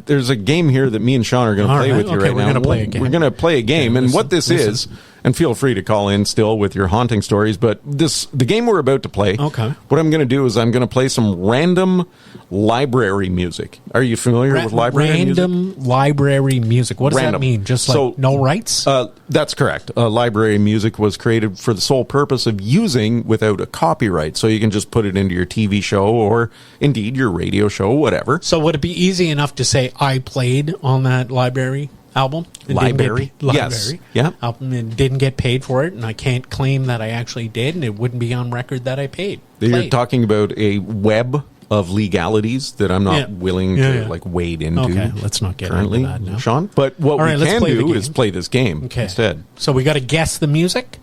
There's a game here that me and Sean are going to play with you right now. We're going to play a game. We're going to play a game, and what this is, and feel free to call in still with your haunting stories, but the game we're about to play, what I'm going to do is I'm going to play some random library music. Are you familiar with library music? Random library music. What does that mean? Just like no rights? That's correct. Library music was created for the sole purpose of using without a copyright. So you can just put it into your TV show or indeed your radio show, whatever. So would it be easy enough to say I played on that library album? Library? Yes. Yeah. Album and didn't get paid for it, and I can't claim that I actually did, and it wouldn't be on record that I paid. You're talking about a web of legalities that I'm not willing to wade into. Okay, let's not get currently, into that now. Sean. But what we can do is play this game instead. So we got to guess the music,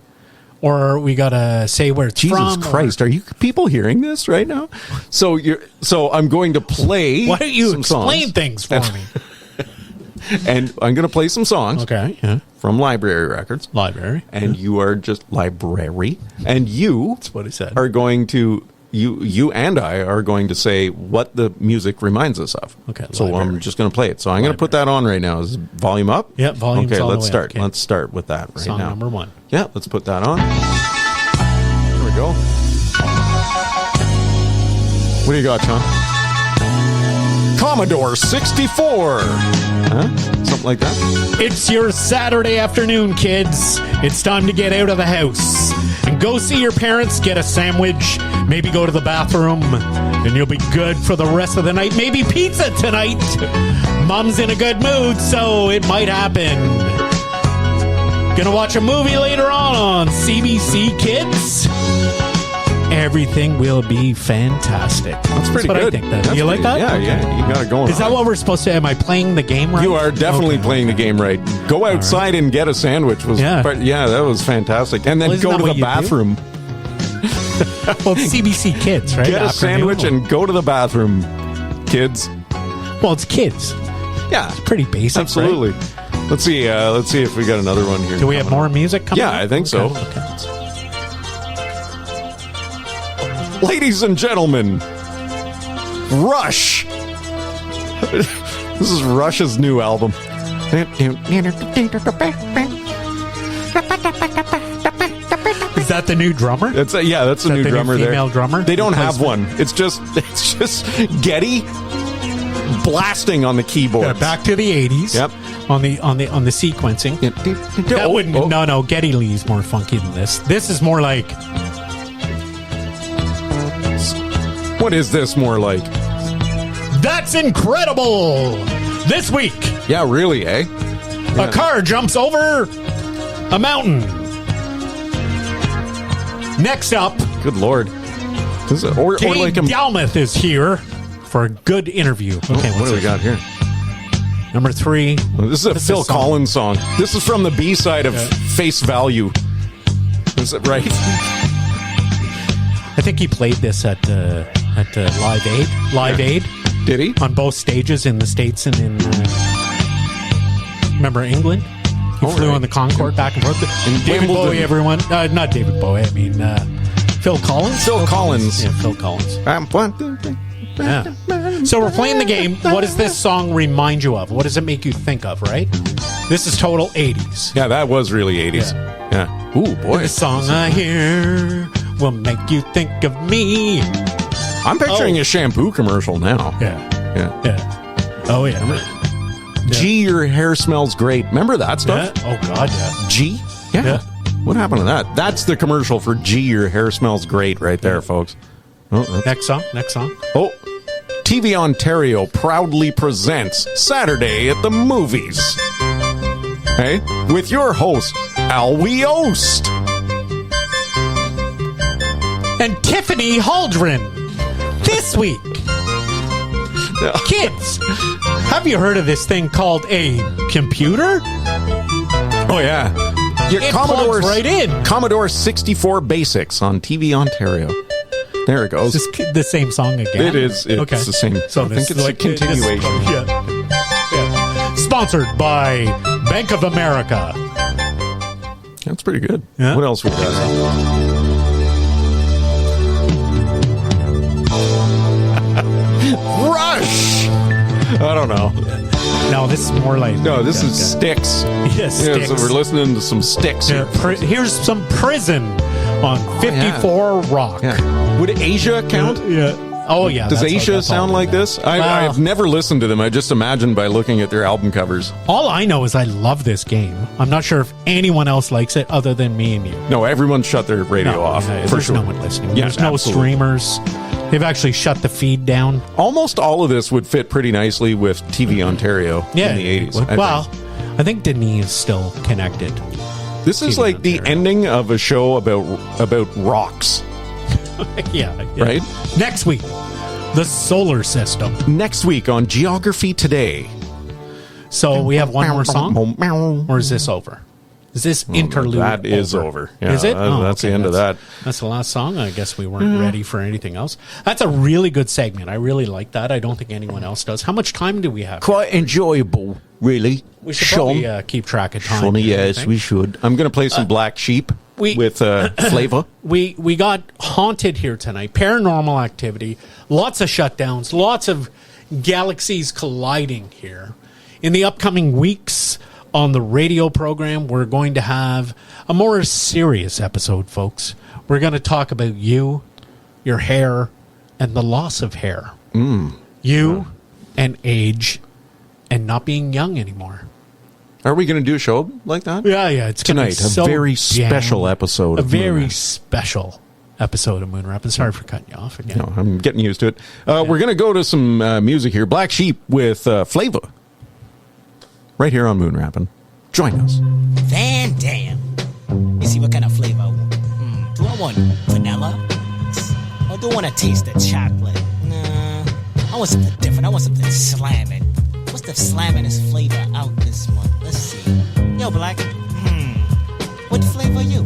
or we got to say where it's from. Jesus Christ, are you people hearing this right now? So I'm going to play. Why don't you some explain songs. things for me? And I'm going to play some songs. From library records. Library. And you are just library. And you. That's what he said. Are going to. You and I are going to say what the music reminds us of. Okay. So library. I'm just going to play it. So I'm going to put that on right now. Is volume up? Yeah, volume's okay, all the let's way start. up. Okay. Let's start with that right Song now. number 1. Yeah, let's put that on. Here we go. What do you got, Sean? Commodore 64. Huh? Something like that? It's your Saturday afternoon, kids. It's time to get out of the house and go see your parents, get a sandwich, maybe go to the bathroom, and you'll be good for the rest of the night. Maybe pizza tonight. Mom's in a good mood, so it might happen. Gonna watch a movie later on CBC Kids. Everything will be fantastic. That's pretty what good. I think. You like that? Yeah, yeah. You got it going. Is that what we're supposed to? Am I playing the game right? You are definitely playing the game right. Go outside and get a sandwich. That was fantastic. And then go to the bathroom. Well, it's CBC Kids, right? Get a sandwich and go to the bathroom, kids. Well, it's kids. Yeah, it's pretty basic. Absolutely. Right? Let's see if we got another one here. Do we have more music coming? Yeah, I think so. Okay. Ladies and gentlemen, Rush. This is Rush's new album. Is that the new drummer? That's the new drummer there. Female drummer? They don't have one. It's just Getty blasting on the keyboard. Yeah, back to the 80s. Yep. On the sequencing. That wouldn't. No. Geddy Lee's more funky than this. This is more like. What is this more like? That's incredible! This week. Yeah, really, eh? A car jumps over a mountain. Next up. Good Lord. Dave Dalmuth is here for a good interview. Okay, what do we got here? Number 3. Well, this is a Phil Collins song. This is from the B-side of Face Value. Is it right? I think he played this at Live Aid. Live Aid. Did he? On both stages in the States and in, remember England? He flew on the Concorde back and forth. David Bowie, everyone. Not David Bowie, I mean Phil Collins? Phil Collins. Yeah, Phil Collins. Yeah. So we're playing the game. What does this song remind you of? What does it make you think of, right? This is total 80s. Yeah, that was really 80s. Yeah. Ooh, boy. The song I hear will make you think of me. I'm picturing a shampoo commercial now. Yeah. Oh, yeah. Gee, your hair smells great. Remember that stuff? Yeah. Oh, God, yeah. Gee? Yeah. What happened to that? That's the commercial for Gee, your hair smells great right there, folks. Oh, Next song. Oh, TV Ontario proudly presents Saturday at the Movies. Hey, with your host, Alwie Oast. And Tiffany Haldren. This week. Kids, have you heard of this thing called a computer? Oh, yeah. Your It plugs right in. Commodore 64 Basics on TV Ontario. There it goes. Is this the same song again? It is. It's the same. So I think it's a continuation. Yeah. Sponsored by Bank of America. That's pretty good. Yeah. What else we got? Rush! I don't know. No, this is more like... No, this is Styx. Yes, Yeah, Styx. so we're listening to some Styx here. Here's some Prison on 54 Rock. Yeah. Would Asia count? Yeah. Oh, yeah. Does that's Asia what sound like this? I've never listened to them. I just imagine by looking at their album covers. All I know is I love this game. I'm not sure if anyone else likes it other than me and you. No, everyone shut their radio off. For There's sure. no one listening. Yeah, There's no absolutely. streamers. They've actually shut the feed down. Almost all of this would fit pretty nicely with TV Ontario in the 80s. I think Denise is still connected. This is TV like the ending of a show about rocks. yeah. Right? Next week, the solar system. Next week on Geography Today. So we have one more song? Or is this over? Is this interlude That is over. Yeah, is it? that's the end of that. That's the last song. I guess we weren't ready for anything else. That's a really good segment. I really like that. I don't think anyone else does. How much time do we have? Quite enjoyable, really. We should probably keep track of time. Shawnee, here, I yes, think. we should. I'm going to play some Black Sheep with Flavor. We got haunted here tonight. Paranormal Activity. Lots of shutdowns. Lots of galaxies colliding here. In the upcoming weeks on the radio program, we're going to have a more serious episode, folks. We're going to talk about you, your hair, and the loss of hair. You and age and not being young anymore. Are we going to do a show like that? Yeah. It's gonna be tonight. so A very special damn- episode. A of very Moonrappin. special episode of Moonrappin. Sorry for cutting you off again. No, I'm getting used to it. We're going to go to some music here. Black Sheep with Flavor. Right here on Moonrappin. Join us. Van Dam. You see what kind of flavor I want? Do I want vanilla? Or do I want to taste the chocolate? Nah. I want something different. I want something slamming. What's the slamminest flavor out this month? Let's see. Yo, Black. What flavor are you?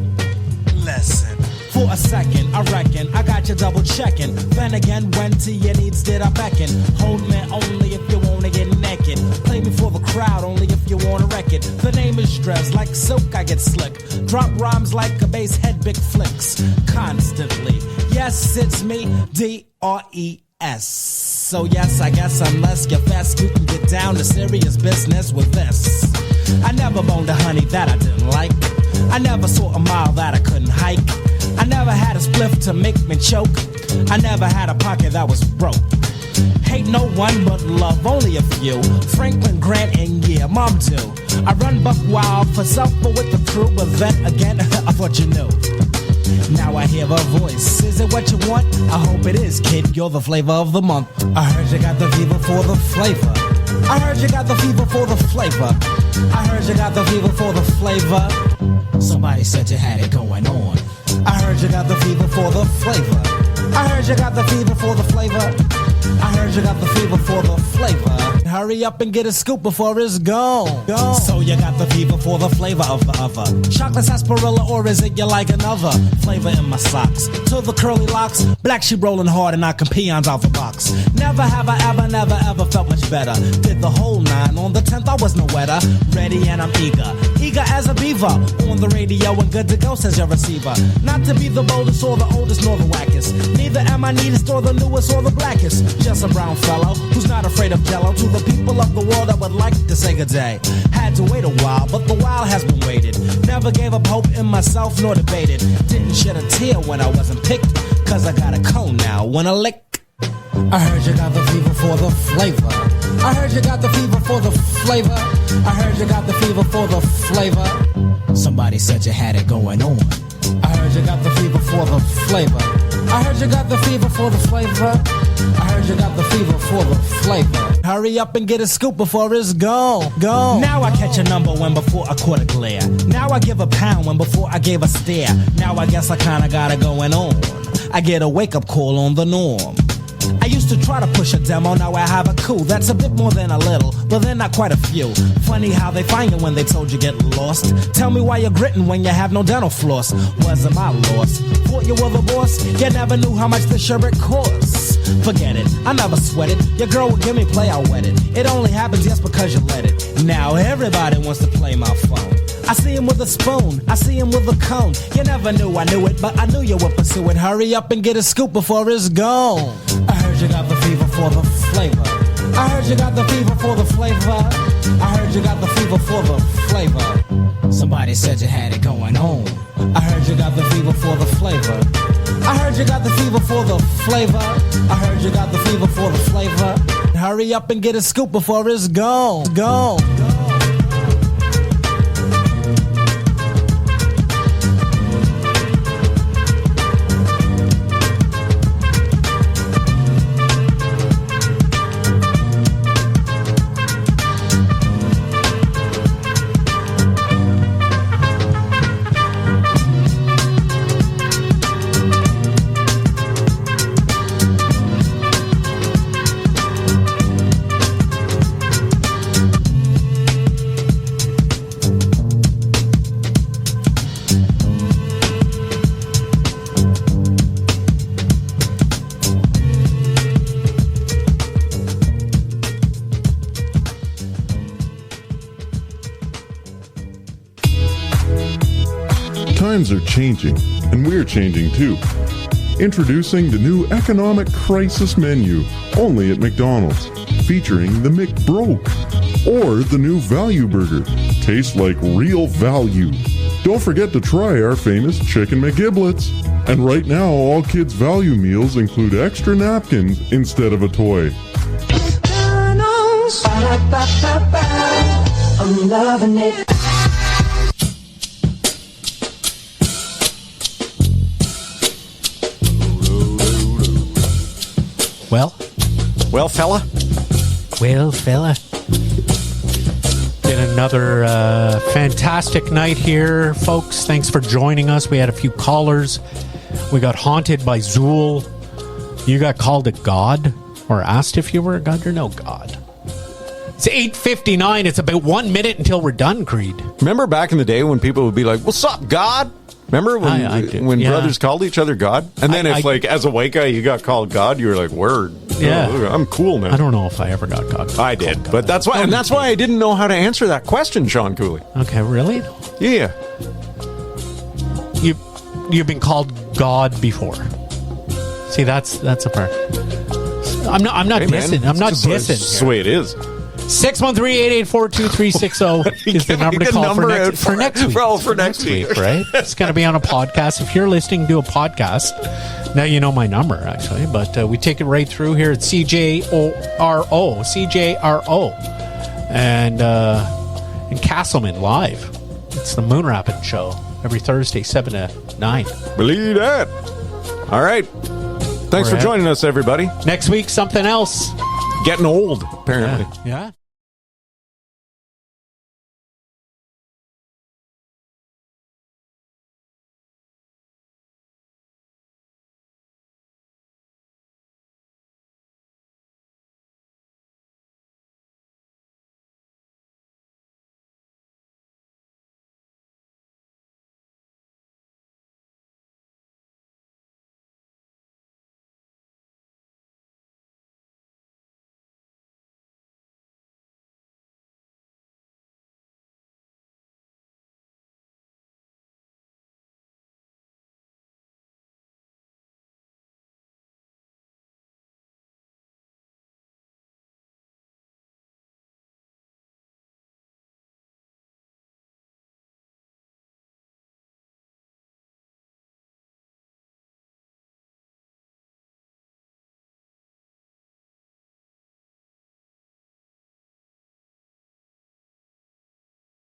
Listen. For a second, I reckon I got you double checking. Then again, when to your needs did I beckon? Hold me only if you wanna get naked. Play me for the crowd only if you wanna wreck it. The name is Dress, like silk I get slick. Drop rhymes like a bass head, big flicks. Constantly, yes, it's me, D-R-E-S. So yes, I guess unless you're fast, you can get down to serious business with this. I never boned a honey that I didn't like. I never saw a mile that I couldn't hike. I never had a spliff to make me choke. I never had a pocket that was broke. Hate no one but love only a few. Franklin Grant and yeah, Mom too. I run buck wild for self but with the crew. But then again, I thought you knew. Now I hear a voice. Is it what you want? I hope it is, kid. You're the flavor of the month. I heard you got the fever for the flavor. I heard you got the fever for the flavor. I heard you got the fever for the flavor. Somebody said you had it going on. I heard you got the fever for the flavor. I heard you got the fever for the flavor. I heard you got the fever for the flavor. Hurry up and get a scoop before it's gone. So you got the fever for the flavor of the other. Chocolate sarsaparilla, or is it you like another flavor in my socks? To the curly locks, Black Sheep rolling hard and knocking peons out the box. Never have I ever, never ever felt much better. Did the whole 9 on the 10th, I was no wetter. Ready and I'm eager as a beaver. On the radio and good to go, says your receiver. Not to be the boldest or the oldest nor the wackest. Neither am I neatest or the newest or the blackest. Just a brown fellow who's not afraid of jello. To the people of the world I would like to say good day. Had to wait a while, but the while has been waited. Never gave up hope in myself nor debated. Didn't shed a tear when I wasn't picked, cause I got a cone now when I lick. I heard you got the fever for the flavor. I heard you got the fever for the flavor. I heard you got the fever for the flavor. Somebody said you had it going on. I heard you got the fever for the flavor. I heard you got the fever for the flavor. I heard you got the fever for the flavor. Hurry up and get a scoop before it's gone. Now I catch a number when before I caught a glare. Now I give a pound when before I gave a stare. Now I guess I kinda got it going on. I get a wake up call on the norm. I used to try to push a demo, now I have a coup. That's a bit more than a little, but they're not quite a few. Funny how they find you when they told you get lost. Tell me why you're gritting when you have no dental floss. Wasn't my loss. Thought you were the boss, you never knew how much the sherbet costs. Forget it, I never sweat it. Your girl would give me play, I wet it. It only happens just because you let it. Now everybody wants to play my phone. I see him with a spoon, I see him with a cone. You never knew I knew it, but I knew you would pursue it. Hurry up and get a scoop before it's gone. I heard you got the fever for the flavor. I heard you got the fever for the flavor. I heard you got the fever for the flavor. Somebody said you had it going on. I heard you got the fever for the flavor. I heard you got the fever for the flavor. I heard you got the fever for the flavor. Hurry up and get a scoop before it's gone. Gone. Times are changing, and we're changing too. Introducing the new Economic Crisis Menu, only at McDonald's, featuring the McBroke, or the new Value Burger, tastes like real value. Don't forget to try our famous Chicken McGiblets. And right now, all kids' value meals include extra napkins instead of a toy. McDonald's, I'm loving it. Well, fella. Been another fantastic night here, folks. Thanks for joining us. We had a few callers. We got haunted by Zhool. You got called a god, or asked if you were a god. You're no god. It's 8:59. It's about 1 minute until we're done, Creed. Remember back in the day when people would be like, "What's up, God?" Remember when yeah. brothers called each other God? And then like, as a white guy, you got called God, you were like, word. Yeah. Oh, I'm cool now. I don't know if I ever got God. I did, but that's why I didn't know how to answer that question, Sean Cooley. Okay, really? Yeah. You've been called God before. See, that's a part. I'm not dissing. I'm not dissing. That's the way it is. 613-884-2360 is the number to call for next week. Well, for next week, right? It's going to be on a podcast. If you're listening to a podcast, now you know my number, actually. But we take it right through here at CJRO, and in Castleman live. It's the Moonrappin Show every Thursday, 7 to 9. Believe that. All right. Thanks for joining us, everybody. Next week, something else. Getting old, apparently. Yeah.